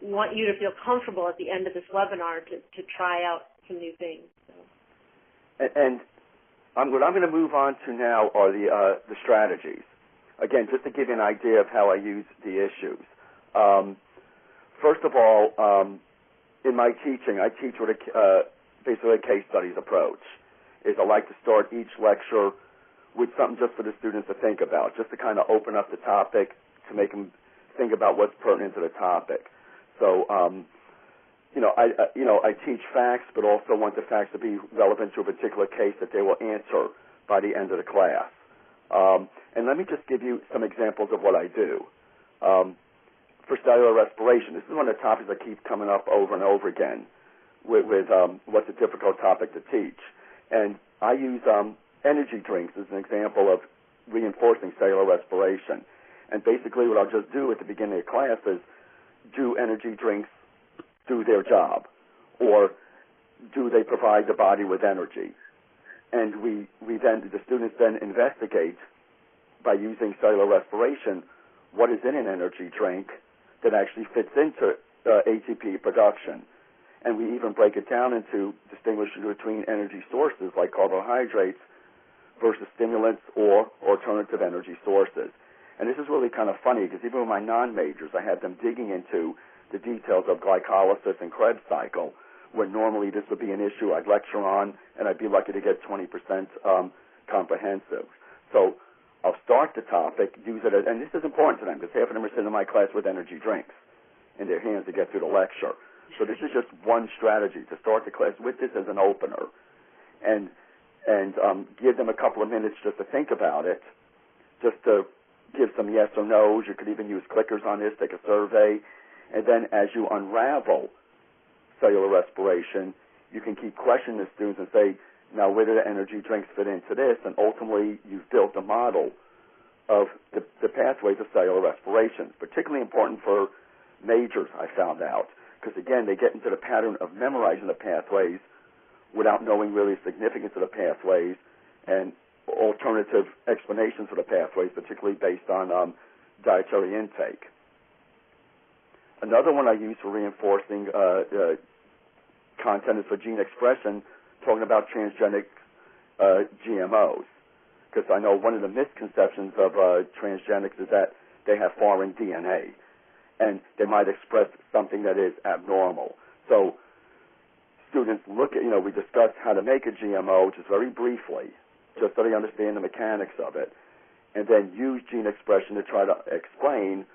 want you to feel comfortable at the end of this webinar to try out some new things. So. And what I'm going to move on to now are the strategies. Again, just to give you an idea of how I use the issues. First of all, in my teaching, I teach with basically a case studies approach. I like to start each lecture with something just for the students to think about, just to kind of open up the topic, to make them think about what's pertinent to the topic. So, I teach facts, but also want the facts to be relevant to a particular case that they will answer by the end of the class. And let me just give you some examples of what I do. For cellular respiration, this is one of the topics that keep coming up over and over again with what's a difficult topic to teach. And I use energy drinks is an example of reinforcing cellular respiration. And basically what I'll just do at the beginning of class is, do energy drinks do their job? Or do they provide the body with energy? And the students then investigate by using cellular respiration what is in an energy drink that actually fits into ATP production. And we even break it down into distinguishing between energy sources like carbohydrates versus stimulants or alternative energy sources. And this is really kind of funny because even with my non-majors, I had them digging into the details of glycolysis and Krebs cycle, where normally this would be an issue I'd lecture on, and I'd be lucky to get 20% comprehensive. So I'll start the topic, use it, and this is important to them because half of them are sitting in my class with energy drinks in their hands to get through the lecture. So this is just one strategy, to start the class with this as an opener and give them a couple of minutes just to think about it, just to give some yes or no's. You could even use clickers on this, take a survey, and then as you unravel cellular respiration, you can keep questioning the students and say, now where do the energy drinks fit into this? And ultimately, you've built a model of the pathways of cellular respiration. It's particularly important for majors, I found out, because again, they get into the pattern of memorizing the pathways without knowing really the significance of the pathways and alternative explanations for the pathways, particularly based on dietary intake. Another one I use for reinforcing content is for gene expression, talking about transgenic GMOs. Because I know one of the misconceptions of transgenics is that they have foreign DNA, and they might express something that is abnormal. So students look at, we discuss how to make a GMO just very briefly, just so they understand the mechanics of it, and then use gene expression to try to explain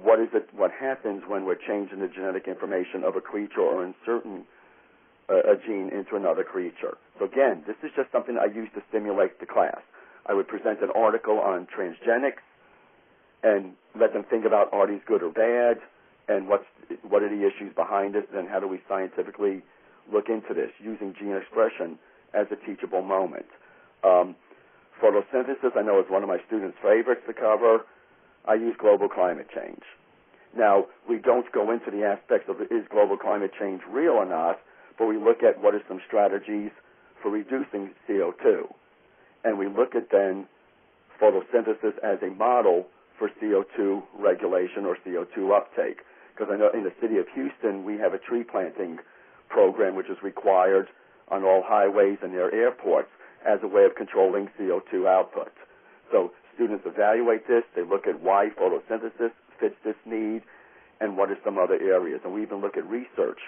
what happens when we're changing the genetic information of a creature or inserting a gene into another creature. So again, this is just something I use to stimulate the class. I would present an article on transgenics and let them think about, are these good or bad, and what are the issues behind it, and how do we scientifically look into this using gene expression as a teachable moment. Photosynthesis, I know, is one of my students' favorites to cover. I use global climate change. Now, we don't go into the aspects of is global climate change real or not, but we look at what are some strategies for reducing CO2. And we look at then photosynthesis as a model for CO2 regulation or CO2 uptake. Because I know in the city of Houston, we have a tree planting program which is required on all highways and near airports as a way of controlling CO2 output. So students evaluate this. They look at why photosynthesis fits this need and what are some other areas. And we even look at research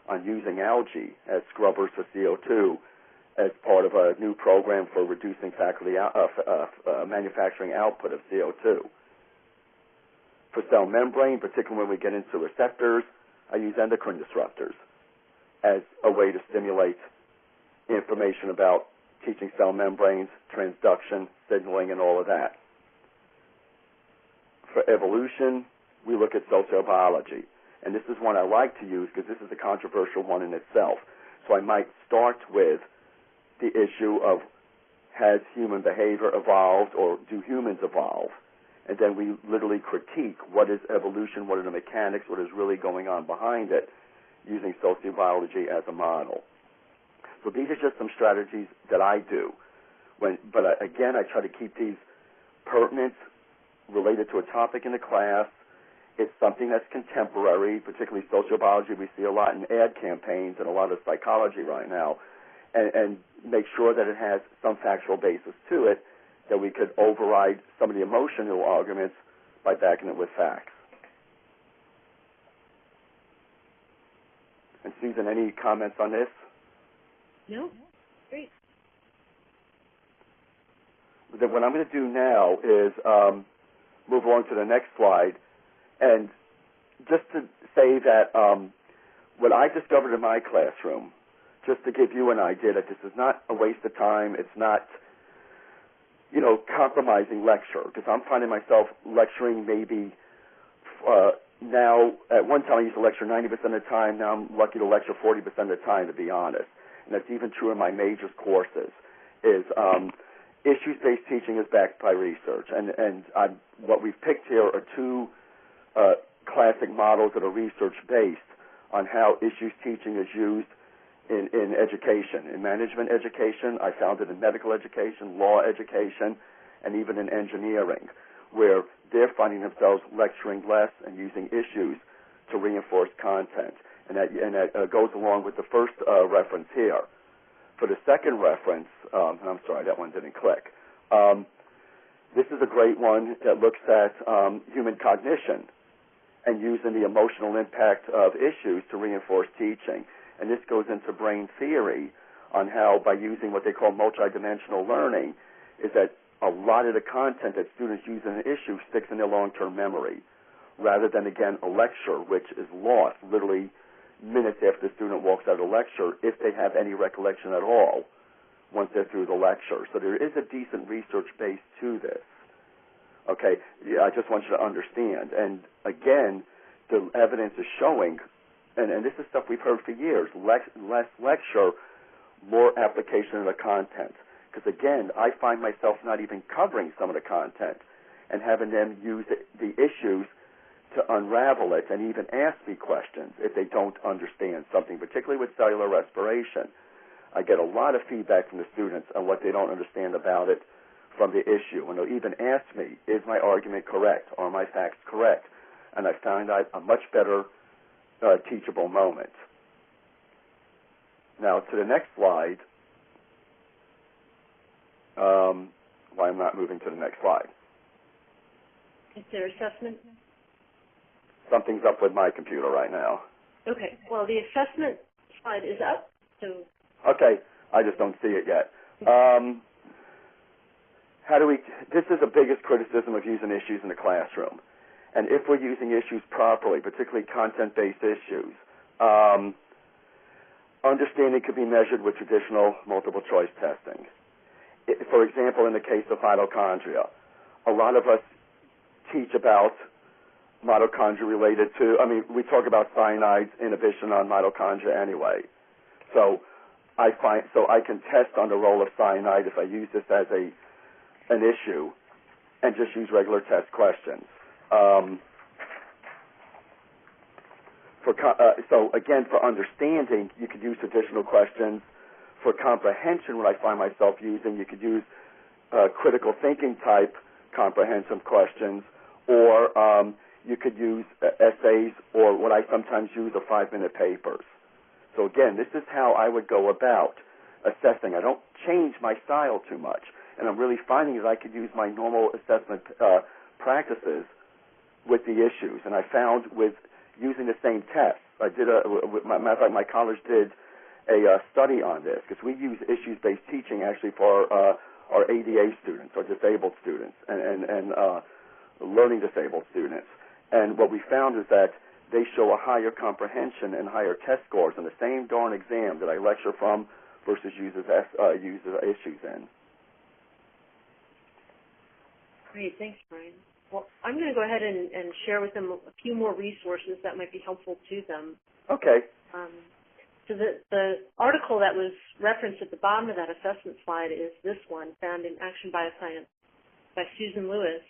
on using algae as scrubbers for CO2 as part of a new program for reducing manufacturing output of CO2. For cell membrane, particularly when we get into receptors, I use endocrine disruptors as a way to stimulate information about teaching cell membranes, transduction, signaling, and all of that. For evolution, we look at sociobiology. And this is one I like to use because this is a controversial one in itself. So I might start with the issue of, has human behavior evolved or do humans evolve? And then we literally critique what is evolution, what are the mechanics, what is really going on behind it, using sociobiology as a model. So these are just some strategies that I do. Again, I try to keep these pertinent, related to a topic in the class. It's something that's contemporary, particularly sociobiology. We see a lot in ad campaigns and a lot of psychology right now, and make sure that it has some factual basis to it, that we could override some of the emotional arguments by backing it with facts. And Susan, any comments on this? No. Great. Then what I'm going to do now is move on to the next slide. And just to say that what I discovered in my classroom, just to give you an idea that this is not a waste of time, it's not, compromising lecture, because I'm finding myself lecturing maybe now, at one time I used to lecture 90% of the time, now I'm lucky to lecture 40% of the time, to be honest. And that's even true in my majors courses, is Issues-based teaching is backed by research, and what we've picked here are two classic models that are research-based on how issues teaching is used in education. In management education, I found it in medical education, law education, and even in engineering, where they're finding themselves lecturing less and using issues to reinforce content. And that goes along with the first reference here. For the second reference, and I'm sorry, that one didn't click. This is a great one that looks at human cognition and using the emotional impact of issues to reinforce teaching. And this goes into brain theory on how, by using what they call multidimensional learning, is that a lot of the content that students use in an issue sticks in their long-term memory, rather than, again, a lecture, which is lost literally minutes after the student walks out of the lecture, if they have any recollection at all once they're through the lecture. So there is a decent research base to this. Okay, I just want you to understand. And again, the evidence is showing, and this is stuff we've heard for years, less lecture, more application of the content. Because again, I find myself not even covering some of the content and having them use the issues to unravel it and even ask me questions if they don't understand something, particularly with cellular respiration. I get a lot of feedback from the students on what they don't understand about it from the issue. And they'll even ask me, is my argument correct? Are my facts correct? And I find a much better teachable moment. Now, to the next slide. Why I'm not moving to the next slide. Is there assessment? Something's up with my computer right now. Okay. Well, the assessment slide is up. So. Okay. I just don't see it yet. This is the biggest criticism of using issues in the classroom. And if we're using issues properly, particularly content-based issues, understanding could be measured with traditional multiple choice testing. For example, in the case of mitochondria, a lot of us teach about mitochondria related to, we talk about cyanide's inhibition on mitochondria anyway. So I can test on the role of cyanide if I use this as an issue and just use regular test questions. So again, for understanding, you could use traditional questions. For comprehension, what I find myself using, you could use critical thinking type comprehensive questions, or you could use essays, or what I sometimes use are 5-minute papers. So again, this is how I would go about assessing. I don't change my style too much, and I'm really finding that I could use my normal assessment practices with the issues. And I found with using the same test, matter of fact, my college did a study on this, because we use issues-based teaching actually for our ADA students, or disabled students, and learning disabled students. And what we found is that they show a higher comprehension and higher test scores in the same darn exam that I lecture from versus uses issues in. Great, thanks, Brian. Well, I'm going to go ahead and share with them a few more resources that might be helpful to them. Okay. So the article that was referenced at the bottom of that assessment slide is this one, found in Action Bioscience by Susan Lewis.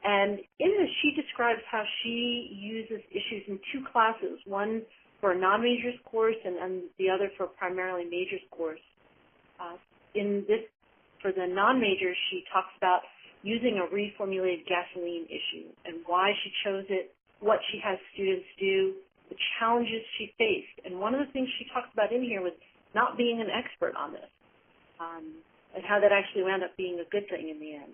And in this, she describes how she uses issues in two classes, one for a non-majors course and the other for a primarily majors course. For the non-majors, she talks about using a reformulated gasoline issue and why she chose it, what she has students do, the challenges she faced. And one of the things she talks about in here was not being an expert on this, and how that actually wound up being a good thing in the end.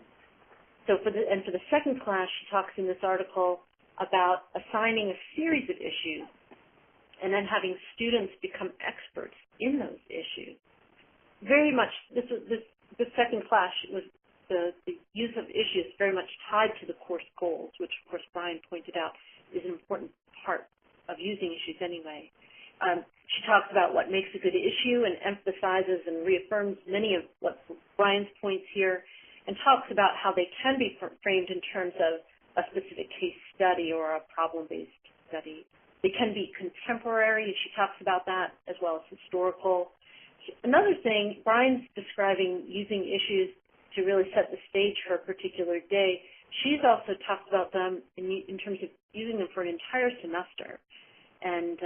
So for the second class, she talks in this article about assigning a series of issues and then having students become experts in those issues. Very much, this second class was the use of issues very much tied to the course goals, which of course Brian pointed out is an important part of using issues anyway. She talks about what makes a good issue and emphasizes and reaffirms many of what Brian's points here, and talks about how they can be framed in terms of a specific case study or a problem-based study. They can be contemporary, and she talks about that, as well as historical. Another thing, Brian's describing using issues to really set the stage for a particular day. She's also talked about them in terms of using them for an entire semester, and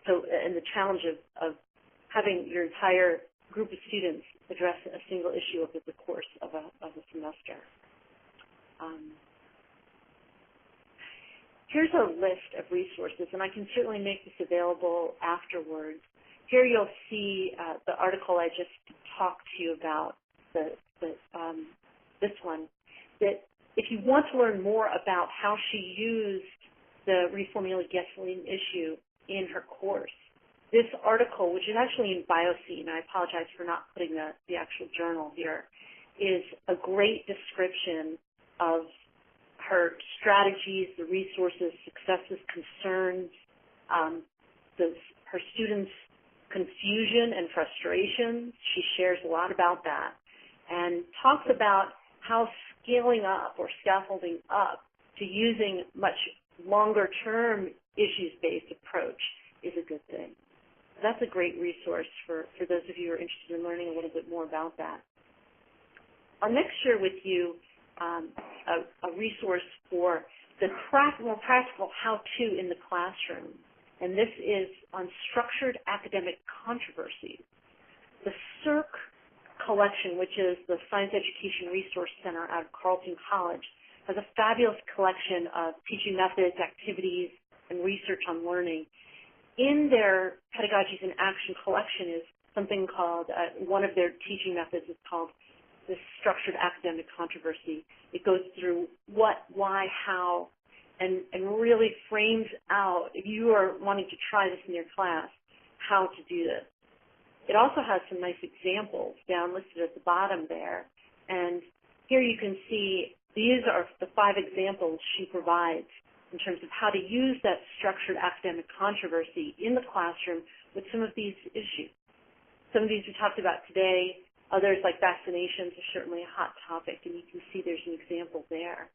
the challenge of having your entire group of students address a single issue over the course of a semester. Here's a list of resources, and I can certainly make this available afterwards. Here you'll see the article I just talked to you about, this one, that if you want to learn more about how she used the reformulated gasoline issue in her course, this article, which is actually in Bioscience, and I apologize for not putting the actual journal here, is a great description of her strategies, the resources, successes, concerns, her students' confusion and frustration. She shares a lot about that and talks about how scaling up or scaffolding up to using much longer-term issues-based approach is a good thing. That's a great resource for those of you who are interested in learning a little bit more about that. I'll next share with you a resource for the more practical how-to in the classroom, and this is on structured academic controversies. The CERC collection, which is the Science Education Resource Center out of Carleton College, has a fabulous collection of teaching methods, activities, and research on learning. In their Pedagogies in Action collection is something called, one of their teaching methods is called the structured academic controversy. It goes through what, why, how, and really frames out, if you are wanting to try this in your class, how to do this. It also has some nice examples down listed at the bottom there. And here you can see these are the 5 examples she provides in terms of how to use that structured academic controversy in the classroom with some of these issues. Some of these we talked about today. Others, like vaccinations, are certainly a hot topic, and you can see there's an example there.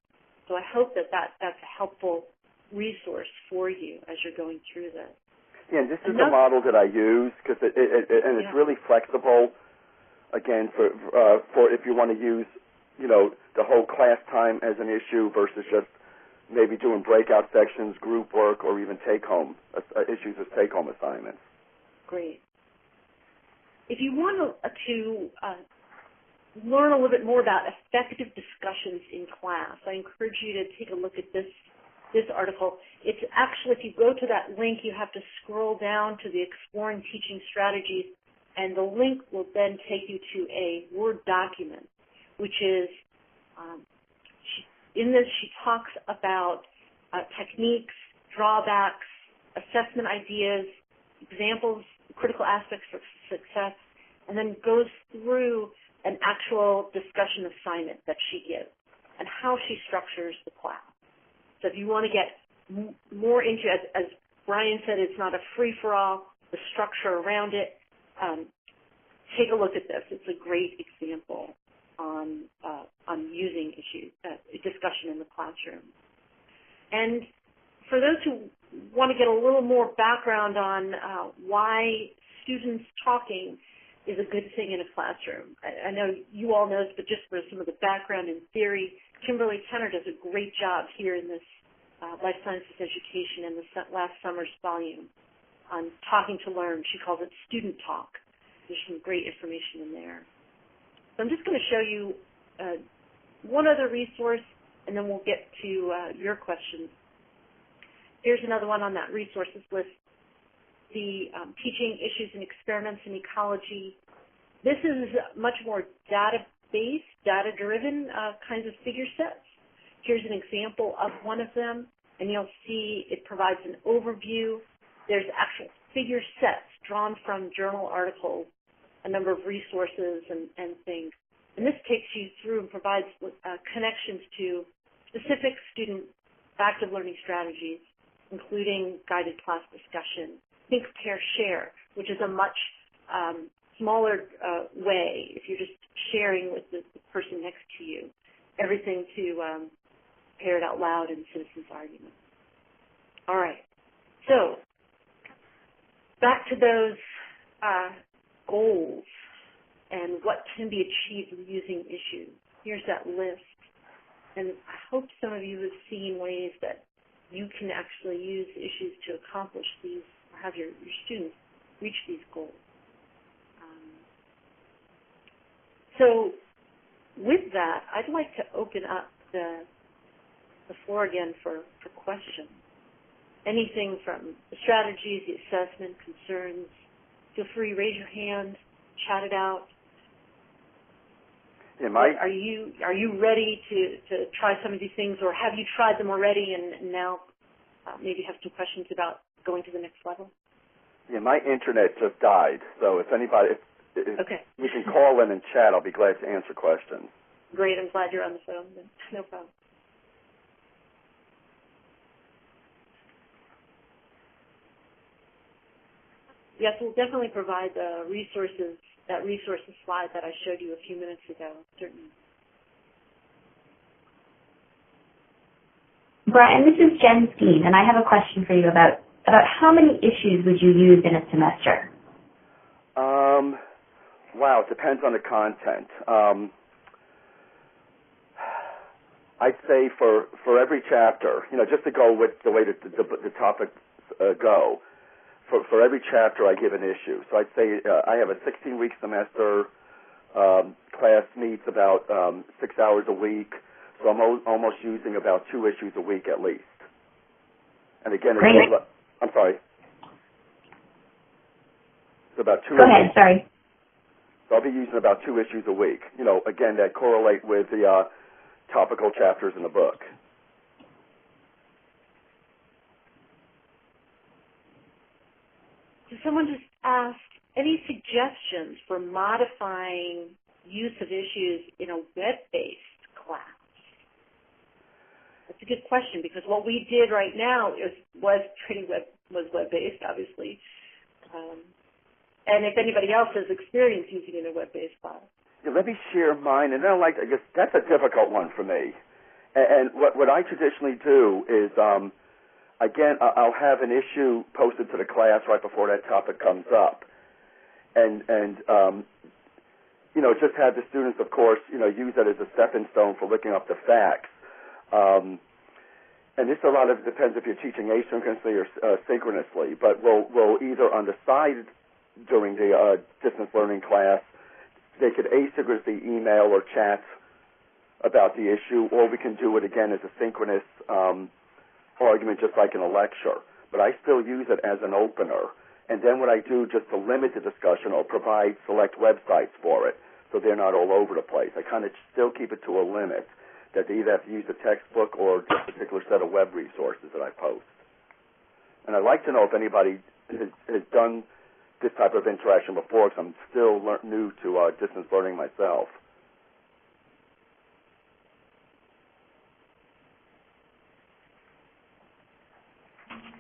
So I hope that that's a helpful resource for you as you're going through this. Yeah, and this is the model that I use because it's really flexible. Again, for if you want to use, the whole class time as an issue versus just maybe doing breakout sections, group work, or even take-home issues as take-home assignments. Great. If you want to learn a little bit more about effective discussions in class, I encourage you to take a look at this article. It's actually, if you go to that link, you have to scroll down to the Exploring Teaching Strategies, and the link will then take you to a Word document, which is, in this she talks about techniques, drawbacks, assessment ideas, examples, critical aspects of success, and then goes through an actual discussion assignment that she gives and how she structures the class. So if you want to get more into it, as Brian said, it's not a free-for-all, the structure around it, take a look at this. It's a great example on using discussion in the classroom. And for those who want to get a little more background on why students talking is a good thing in a classroom. I know you all know this, but just for some of the background and theory, Kimberly Tenner does a great job here in this Life Sciences Education in the last summer's volume on Talking to Learn. She calls it Student Talk. There's some great information in there. So I'm just going to show you one other resource, and then we'll get to your questions. Here's another one on that resources list, the Teaching Issues and Experiments in Ecology. This is much more data-based, data-driven kinds of figure sets. Here's an example of one of them, and you'll see it provides an overview. There's actual figure sets drawn from journal articles, a number of resources and things. And this takes you through and provides connections to specific student active learning strategies, including guided class discussion, think, pair, share, which is a much smaller way if you're just sharing with the person next to you, everything to pair it out loud in citizens' argument. All right. So back to those goals. and what can be achieved using issues. Here's that list. And I hope some of you have seen ways that you can actually use issues to accomplish these, or have your students reach these goals. So with that, I'd like to open up the floor again for questions. Anything from the strategies, the assessment, concerns. Feel free, raise your hand, chat it out. Are you ready to try some of these things, or have you tried them already and now maybe have some questions about going to the next level? Yeah, my internet just died, so if anybody, okay, you can call in and chat, I'll be glad to answer questions. Great, I'm glad you're on the phone. No problem. Yes, we'll definitely provide the resources, that resources slide that I showed you a few minutes ago, certainly. Brian, this is Jen Skeen, and I have a question for you about how many issues would you use in a semester? Wow, it depends on the content. I'd say for every chapter, just to go with the way that the topics go, for every chapter I give an issue. So I'd say I have a 16-week semester. Class meets about 6 hours a week, so I'm almost using about 2 issues a week at least. And again, I'm sorry. It's about 2 Go ahead, sorry. So I'll be using about 2 issues a week, again, that correlate with the topical chapters in the book. So someone just asked, any suggestions for modifying use of issues in a web-based class? That's a good question, because what we did right now was web-based, obviously. And if anybody else has experience using it in a web-based class. Yeah, let me share mine, and I guess that's a difficult one for me. And what I traditionally do is, again, I'll have an issue posted to the class right before that topic comes up, and just have the students, of course, use that as a stepping stone for looking up the facts. And this a lot of depends if you're teaching asynchronously or synchronously, but we'll either on the side during the distance learning class, they could asynchronously email or chat about the issue, or we can do it again as a synchronous argument, just like in a lecture. But I still use it as an opener. And then what I do, just to limit the discussion, I'll provide select websites for it, so they're not all over the place. I kind of still keep it to a limit, that they either have to use a textbook or just a particular set of web resources that I post. And I'd like to know if anybody has done this type of interaction before, because I'm still new to distance learning myself.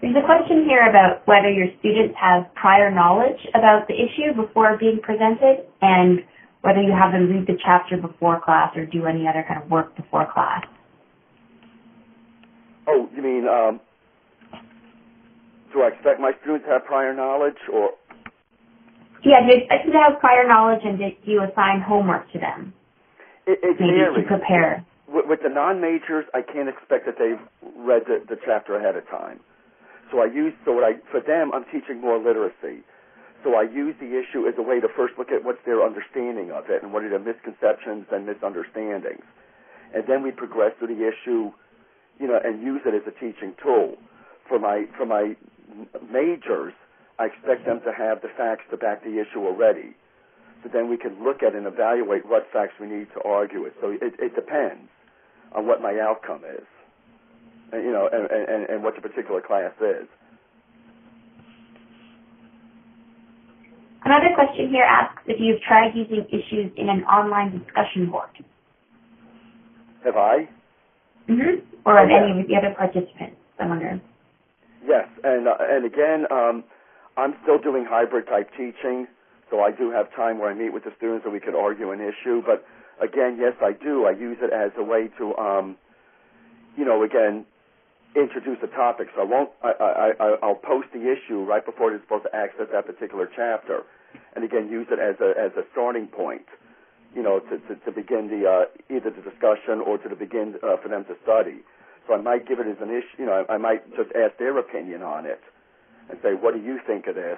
There's a question here about whether your students have prior knowledge about the issue before being presented, and whether you have them read the chapter before class or do any other kind of work before class. Oh, you mean, do I expect my students to have prior knowledge, or? Yeah, do you expect them to have prior knowledge, and do you assign homework to them? It maybe to prepare. With the non-majors, I can't expect that they've read the chapter ahead of time. For them, I'm teaching more literacy. So I use the issue as a way to first look at what's their understanding of it and what are their misconceptions and misunderstandings. And then we progress through the issue, and use it as a teaching tool. For my majors, I expect them to have the facts to back the issue already. So then we can look at and evaluate what facts we need to argue it. So it depends on what my outcome is, and what the particular class is. Another question here asks if you've tried using issues in an online discussion board. Have I? Mm-hmm. Or of any of the other participants, I wonder. Yes, and again, I'm still doing hybrid type teaching, so I do have time where I meet with the students and we can argue an issue. But again, yes, I do. I use it as a way to, again, introduce a topic. So I'll post the issue right before they're supposed to access that particular chapter, and again, use it as a starting point, to begin either the discussion or to begin for them to study. So I might give it as an issue, I might just ask their opinion on it and say, what do you think of this,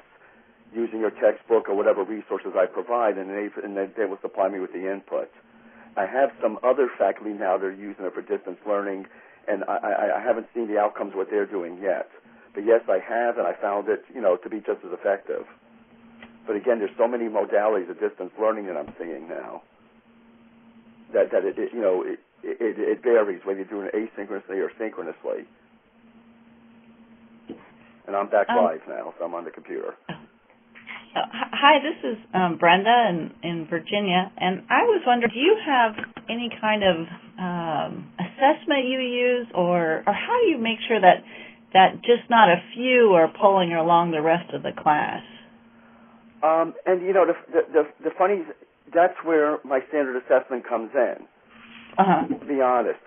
using your textbook or whatever resources I provide, and they will supply me with the input. I have some other faculty now that are using it for distance learning, and I haven't seen the outcomes of what they're doing yet. But yes, I have, and I found it, to be just as effective. But again, there's so many modalities of distance learning that I'm seeing now that it varies whether you're doing it asynchronously or synchronously. And I'm back live now, so I'm on the computer. Hi, this is Brenda in Virginia, and I was wondering, do you have any kind of assessment you use, or how do you make sure that just not a few are pulling along the rest of the class? And the funny, that's where my standard assessment comes in. To be honest,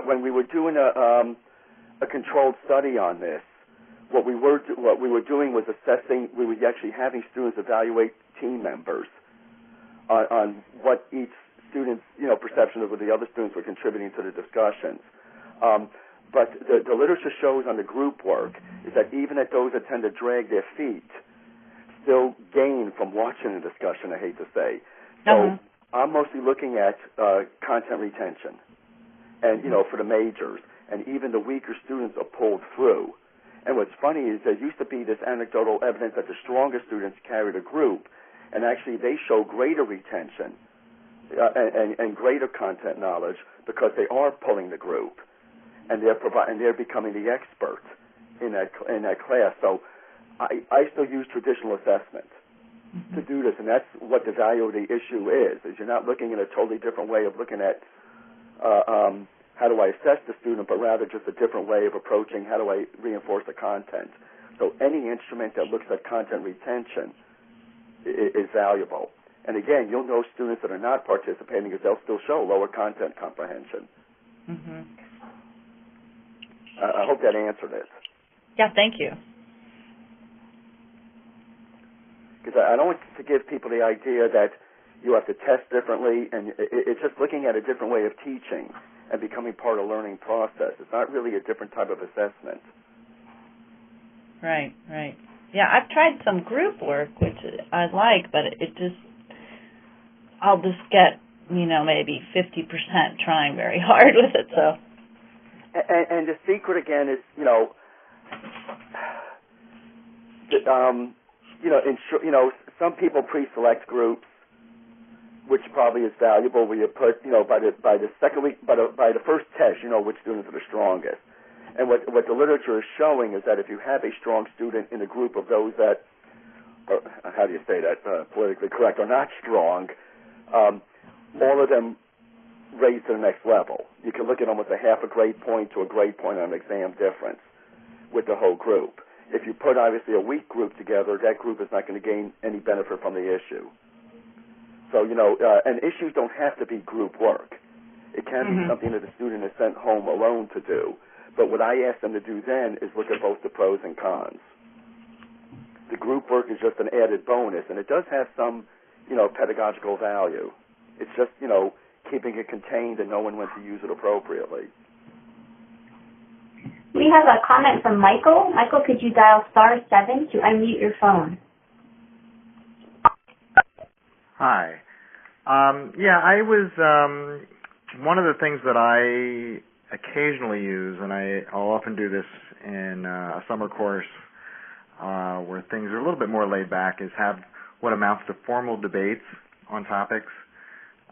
when we were doing a controlled study on this, what we were doing was assessing. We were actually having students evaluate team members on what each student's perception of what the other students were contributing to the discussions. But the literature shows on the group work is that even at those that tend to drag their feet, still gain from watching the discussion, I hate to say. So I'm mostly looking at content retention, and for the majors, and even the weaker students are pulled through. And what's funny is there used to be this anecdotal evidence that the stronger students carried a group, and actually they show greater retention and greater content knowledge because they are pulling the group, and they're becoming the expert in that class. So I still use traditional assessment to do this, and that's what the value of the issue is you're not looking at a totally different way of looking at how do I assess the student, but rather just a different way of approaching how do I reinforce the content. So any instrument that looks at content retention is valuable. And again, you'll know students that are not participating because they'll still show lower content comprehension. I hope that answered it. Yeah, thank you. Because I don't want to give people the idea that you have to test differently, and it's just looking at a different way of teaching and becoming part of the learning process. It's not really a different type of assessment. Right. Yeah, I've tried some group work, which I like, but I'll just get, maybe 50% trying very hard with it, so. And the secret, again, is, some people pre-select groups, which probably is valuable, where you put, by the second week, by the first test, which students are the strongest. And what the literature is showing is that if you have a strong student in a group of those that, how do you say that, politically correct, are not strong, all of them raise to the next level. You can look at almost a half a grade point to a grade point on an exam difference with the whole group. If you put, obviously, a weak group together, that group is not going to gain any benefit from the issue. So, and issues don't have to be group work. It can be something that the student is sent home alone to do. But what I ask them to do then is look at both the pros and cons. The group work is just an added bonus, and it does have some, pedagogical value. It's just, keeping it contained and knowing when to use it appropriately. We have a comment from Michael. Michael, could you dial *7 to unmute your phone? Hi. I was, one of the things that I occasionally use, and I'll often do this in a summer course where things are a little bit more laid back, is have what amounts to formal debates on topics,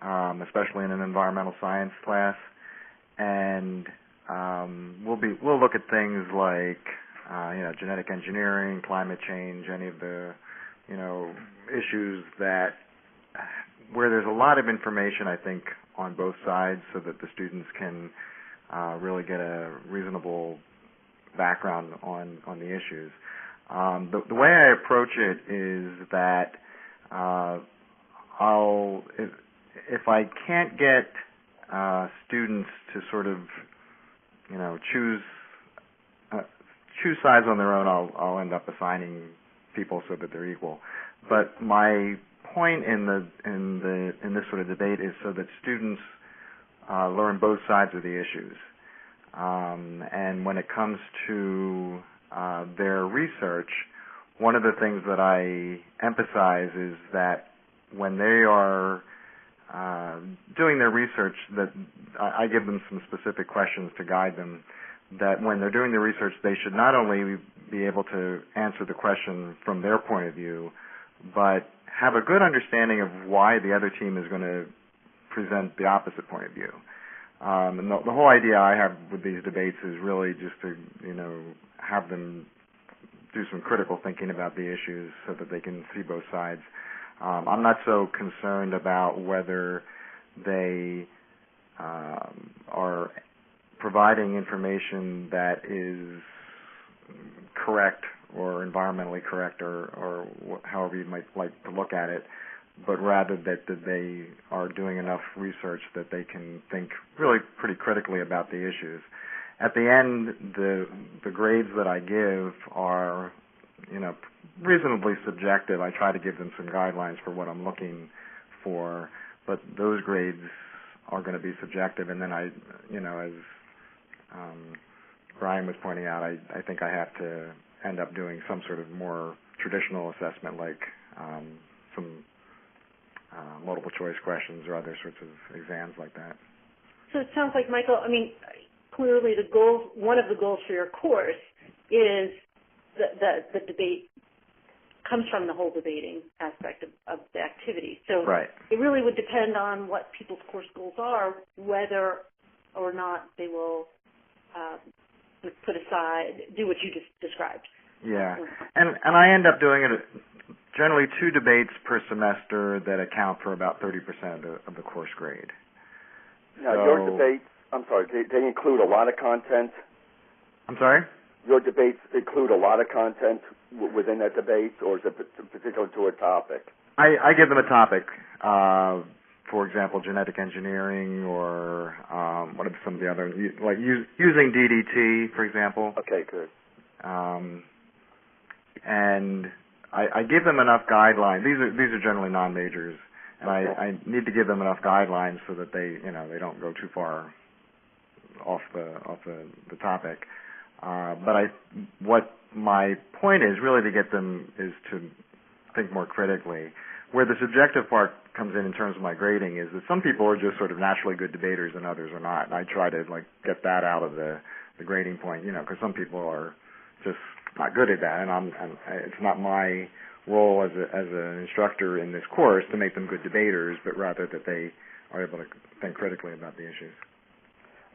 especially in an environmental science class. And we'll look at things like, genetic engineering, climate change, any of the, issues where there's a lot of information, I think, on both sides so that the students can really get a reasonable background on the issues. The way I approach it is that if I can't get students to sort of, choose sides on their own, I'll end up assigning people so that they're equal. But my point in this sort of debate is so that students learn both sides of the issues. And when it comes to their research, one of the things that I emphasize is that when they are doing their research, that I give them some specific questions to guide them, that when they're doing their research, they should not only be able to answer the question from their point of view, but have a good understanding of why the other team is going to present the opposite point of view. And the whole idea I have with these debates is really just to, have them do some critical thinking about the issues so that they can see both sides. I'm not so concerned about whether they are providing information that is correct or environmentally correct or however you might like to look at it, but rather that they are doing enough research that they can think really pretty critically about the issues. At the end, the grades that I give are, reasonably subjective. I try to give them some guidelines for what I'm looking for, but those grades are going to be subjective. And then as Brian was pointing out, I think I have to end up doing some sort of more traditional assessment, like some multiple choice questions or other sorts of exams like that. So it sounds like, Michael, clearly one of the goals for your course is the debate comes from the whole debating aspect of the activity. So right. It really would depend on what people's course goals are, whether or not they will put aside, do what you just described. Yeah, and I end up doing it generally 2 debates per semester that account for about 30% of the course grade. Now, your debates, they include a lot of content? I'm sorry? Your debates include a lot of content within that debate, or is it particular to a topic? I give them a topic. For example, genetic engineering, or what are some of the other, like using DDT, for example. Okay, good. And I give them enough guidelines. These are generally non-majors, and okay. I need to give them enough guidelines so that they don't go too far off the topic. But what my point is really to get them is to think more critically. Where the subjective part comes in terms of my grading is that some people are just sort of naturally good debaters and others are not. And I try to get that out of the grading point, because some people are just not good at that, and it's not my role as an instructor in this course to make them good debaters, but rather that they are able to think critically about the issues.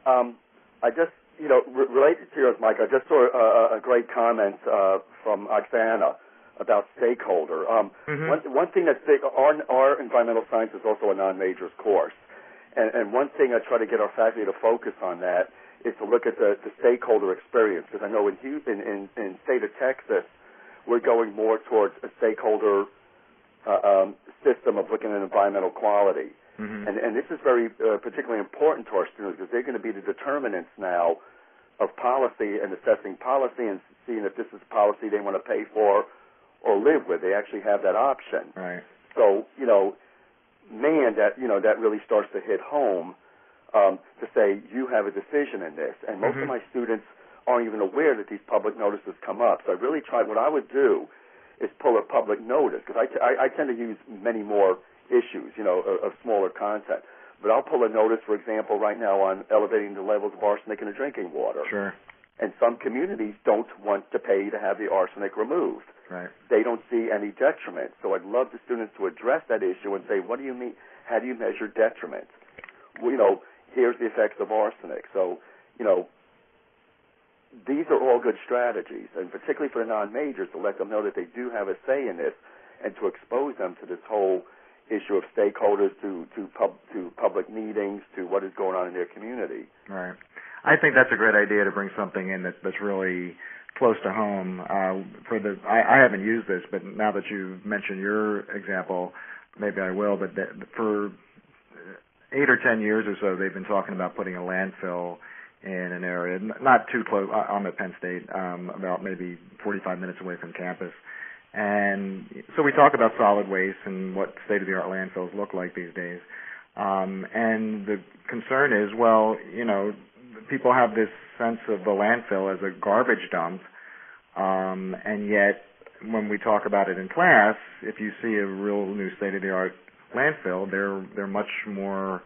I just, related to yours, Mike, I just saw a great comment from Oksana about stakeholder. One thing that's big, our environmental science is also a non-majors course, and one thing I try to get our faculty to focus on that is to look at the stakeholder experience, because I know in state of Texas, we're going more towards a stakeholder system of looking at environmental quality. Mm-hmm. And this is very particularly important to our students, because they're going to be the determinants now of policy and assessing policy and seeing if this is policy they want to pay for or live with. They actually have that option. Right. So, that really starts to hit home. To say you have a decision in this, and most of my students aren't even aware that these public notices come up. So I really tried. What I would do is pull a public notice, because I tend to use many more issues, of smaller content. But I'll pull a notice, for example, right now on elevating the levels of arsenic in the drinking water. Sure. And some communities don't want to pay to have the arsenic removed. Right. They don't see any detriment. So I'd love the students to address that issue and say, what do you mean? How do you measure detriment? Well, here's the effects of arsenic. So, these are all good strategies, and particularly for the non-majors, to let them know that they do have a say in this, and to expose them to this whole issue of stakeholders, to public meetings, to what is going on in their community. Right. I think that's a great idea to bring something in that's really close to home. I haven't used this, but now that you mentioned your example, maybe I will. But for 8 or 10 years or so, they've been talking about putting a landfill in an area not too close. I'm at Penn State, about maybe 45 minutes away from campus, And so we talk about solid waste and what state-of-the-art landfills look like these days. And the concern is, well, people have this sense of the landfill as a garbage dump, and yet when we talk about it in class, if you see a real new state-of-the-art landfill, they're much more,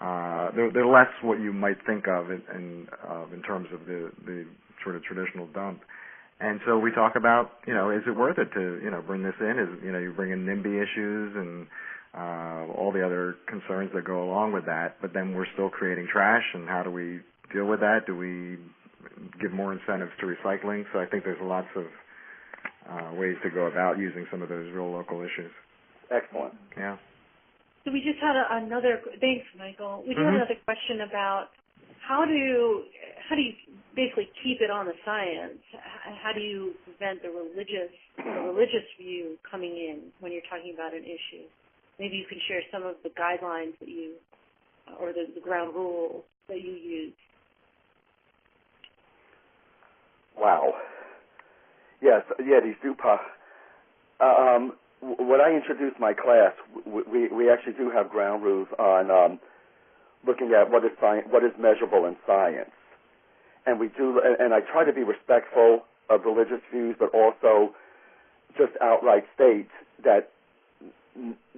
they're less what you might think of in terms of the sort of traditional dump. And so we talk about, is it worth it to, bring this in? You bring in NIMBY issues and all the other concerns that go along with that, but then we're still creating trash, and how do we deal with that? Do we give more incentives to recycling? So I think there's lots of ways to go about using some of those real local issues. Excellent. Yeah. So we just had another, thanks, Michael. We do have another question about how do you basically keep it on the science? How do you prevent the religious view coming in when you're talking about an issue? Maybe you can share some of the guidelines that you, or the ground rules that you use. Wow. Yes, these do pop. When I introduce my class, we actually do have ground rules on looking at what is measurable in science, and I try to be respectful of religious views, but also just outright state that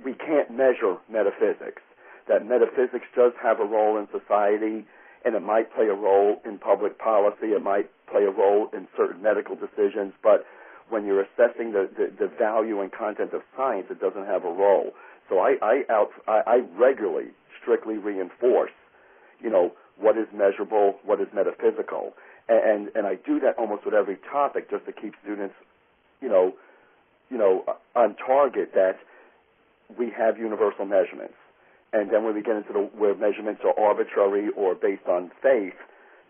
we can't measure metaphysics. That metaphysics does have a role in society, and it might play a role in public policy. It might play a role in certain medical decisions, but when you're assessing the value and content of science, it doesn't have a role. So I regularly, strictly reinforce, what is measurable, what is metaphysical, and I do that almost with every topic just to keep students, on target that we have universal measurements. And then when we get into where measurements are arbitrary or based on faith,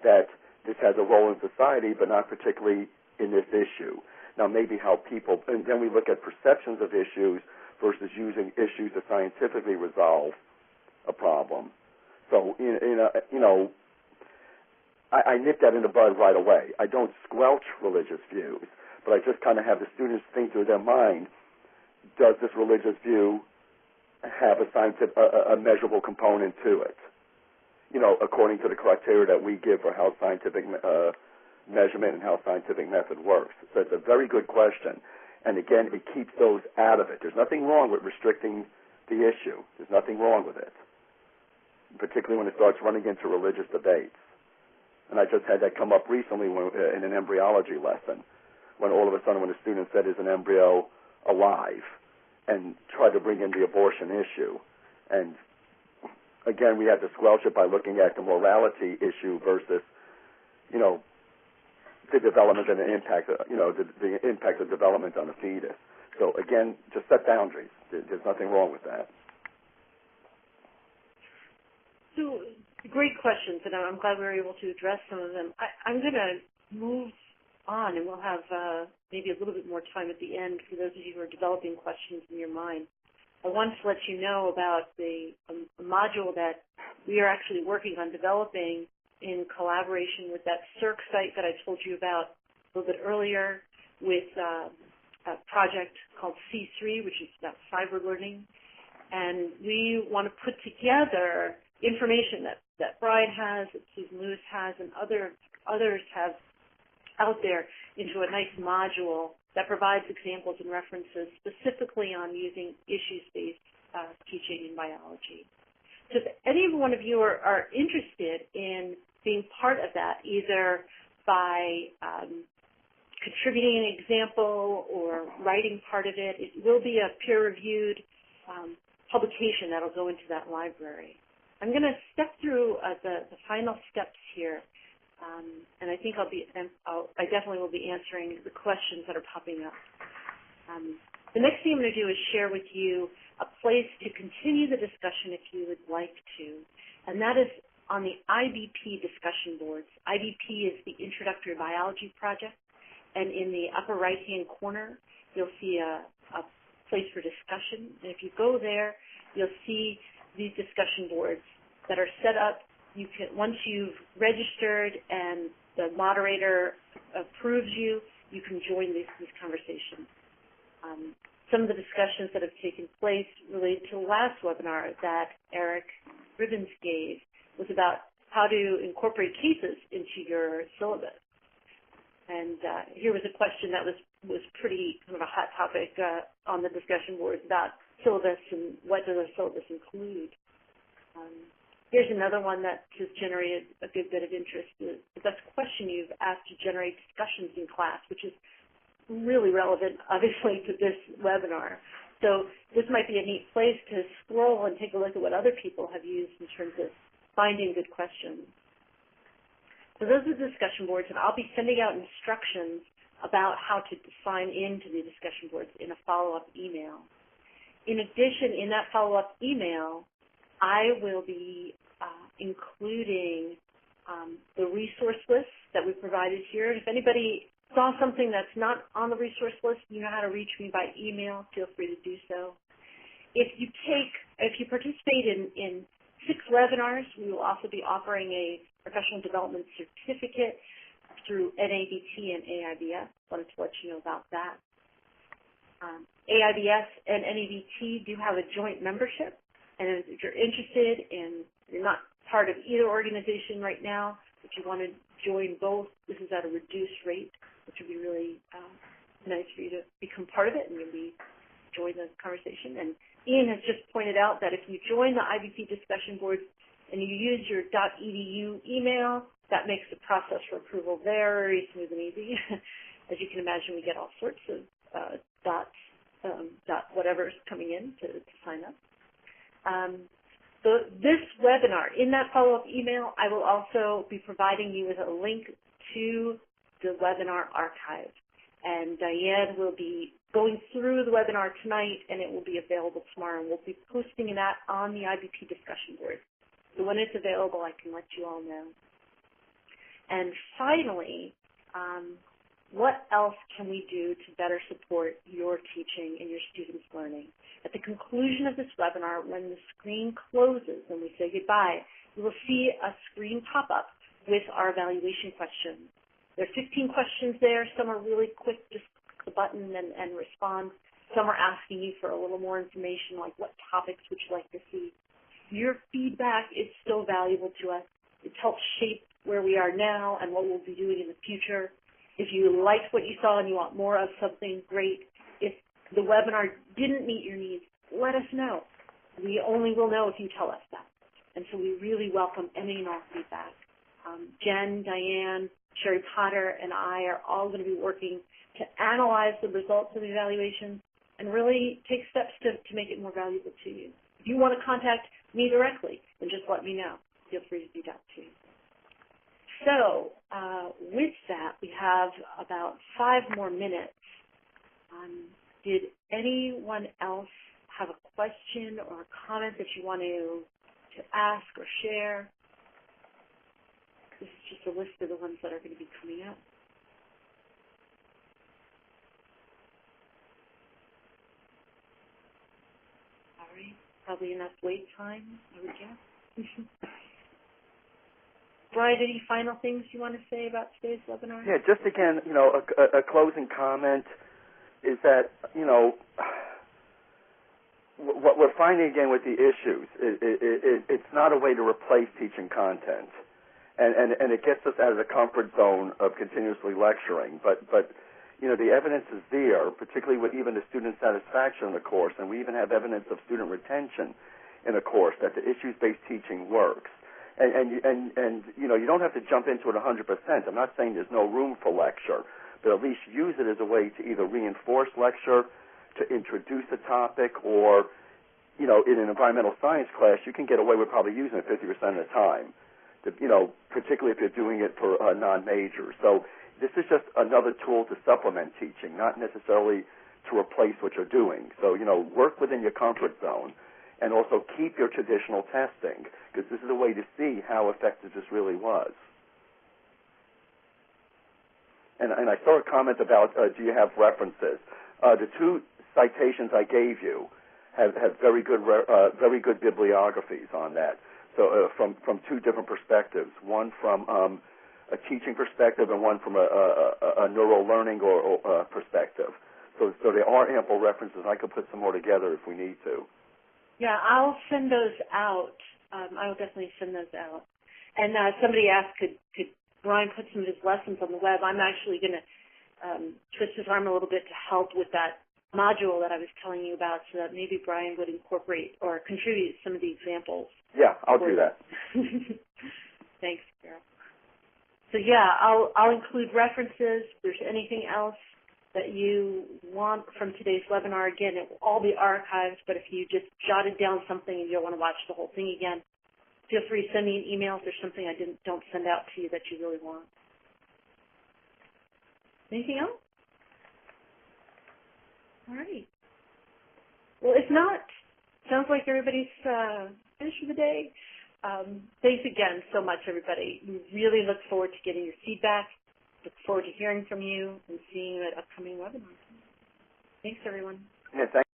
that this has a role in society, but not particularly in this issue. Now, maybe how people, and then we look at perceptions of issues versus using issues to scientifically resolve a problem. So, I nip that in the bud right away. I don't squelch religious views, but I just kind of have the students think through their mind, does this religious view have a measurable component to it? According to the criteria that we give for how scientific measurement and how scientific method works. So it's a very good question. And again, it keeps those out of it. There's nothing wrong with restricting the issue. There's nothing wrong with it, particularly when it starts running into religious debates. And I just had that come up recently in an embryology lesson, when all of a sudden when a student said, is an embryo alive? And tried to bring in the abortion issue. And again, we had to squelch it by looking at the morality issue versus, the development and the impact, the impact of development on the fetus. So again, just set boundaries. There's nothing wrong with that. So great questions, and I'm glad we were able to address some of them. I'm going to move on, and we'll have maybe a little bit more time at the end for those of you who are developing questions in your mind. I wanted to let you know about the module that we are actually working on developing in collaboration with that CERC site that I told you about a little bit earlier, with a project called C3, which is about cyber learning. And we want to put together information that Brian has, that Susan Lewis has, and others have out there into a nice module that provides examples and references specifically on using issues-based teaching in biology. So if any one of you are interested in being part of that, either by contributing an example or writing part of it, it will be a peer-reviewed publication that will go into that library. I'm going to step through the final steps here, and I think I definitely will be answering the questions that are popping up. The next thing I'm going to do is share with you a place to continue the discussion if you would like to, and that is on the IBP discussion boards. IBP is the Introductory Biology Project, and in the upper right-hand corner, you'll see a place for discussion. And if you go there, you'll see these discussion boards that are set up. You can, once you've registered and the moderator approves you, you can join these conversations. Some of the discussions that have taken place related to the last webinar that Eric Ribbons gave was about how to incorporate cases into your syllabus. And here was a question that was pretty kind of a hot topic on the discussion boards about syllabus and what does a syllabus include. Here's another one that has generated a good bit of interest. The best question you've asked to generate discussions in class, which is really relevant, obviously, to this webinar. So this might be a neat place to scroll and take a look at what other people have used in terms of finding good questions. So those are the discussion boards, and I'll be sending out instructions about how to sign into the discussion boards in a follow-up email. In addition, in that follow-up email, I will be including the resource list that we provided here. And if anybody saw something that's not on the resource list, you know how to reach me by email, feel free to do so. If you participate in 6 webinars, we will also be offering a professional development certificate through NABT and AIBS. Wanted to let you know about that. AIBS and NABT do have a joint membership, and if you're interested and you're not part of either organization right now, if you want to join both, this is at a reduced rate, which would be really nice for you to become part of it and maybe join the conversation. And Ian has just pointed out that if you join the IBP discussion boards and you use your .edu email, that makes the process for approval very smooth and easy. As you can imagine, we get all sorts of whatever's coming in to sign up. So this webinar, in that follow-up email, I will also be providing you with a link to the webinar archive. And Diane will be going through the webinar tonight, and it will be available tomorrow. And we'll be posting that on the IBP discussion board. So when it's available, I can let you all know. And finally, what else can we do to better support your teaching and your students' learning? At the conclusion of this webinar, when the screen closes and we say goodbye, you will see a screen pop up with our evaluation questions. There are 15 questions there. Some are really quick, just click the button and respond. Some are asking you for a little more information, like what topics would you like to see. Your feedback is still valuable to us. It helps shape where we are now and what we'll be doing in the future. If you liked what you saw and you want more of something, great. If the webinar didn't meet your needs, let us know. We only will know if you tell us that. And so we really welcome any and all feedback. Jen, Diane, Sherry Potter, and I are all going to be working to analyze the results of the evaluation and really take steps to make it more valuable to you. If you want to contact me directly, then just let me know. Feel free to do that too. So with that, we have about 5 more minutes. Did anyone else have a question or a comment that you want to ask or share? This is just a list of the ones that are going to be coming up. All right, probably enough wait time, I would guess. Brian, any final things you want to say about today's webinar? Yeah, just again, a closing comment is that, what we're finding again with the issues, it's not a way to replace teaching content. And it gets us out of the comfort zone of continuously lecturing. But the evidence is there, particularly with even the student satisfaction in the course, and we even have evidence of student retention in a course that the issues-based teaching works. And you don't have to jump into it 100%. I'm not saying there's no room for lecture, but at least use it as a way to either reinforce lecture, to introduce a topic, or, in an environmental science class, you can get away with probably using it 50% of the time, particularly if you're doing it for non-majors. So this is just another tool to supplement teaching, not necessarily to replace what you're doing. So, work within your comfort zone. And also keep your traditional testing, because this is a way to see how effective this really was. And I saw a comment about, do you have references? The 2 citations I gave you have very good bibliographies on that. So from 2 different perspectives, one from a teaching perspective and one from a neural learning or perspective. So there are ample references. I could put some more together if we need to. Yeah, I'll send those out. I will definitely send those out. And somebody asked, could Brian put some of his lessons on the web? I'm actually going to twist his arm a little bit to help with that module that I was telling you about, so that maybe Brian would incorporate or contribute some of the examples. Yeah, I'll do that. Thanks, Carol. So yeah, I'll include references. If there's anything else that you want from today's webinar, again, it will all be archived, but if you just jotted down something and you don't want to watch the whole thing again, feel free to send me an email if there's something I don't send out to you that you really want. Anything else? All right. Well, if not, sounds like everybody's finished for the day. Thanks again so much, everybody. We really look forward to getting your feedback, look forward to hearing from you and seeing you at upcoming webinars. Thanks, everyone. Yeah, thanks.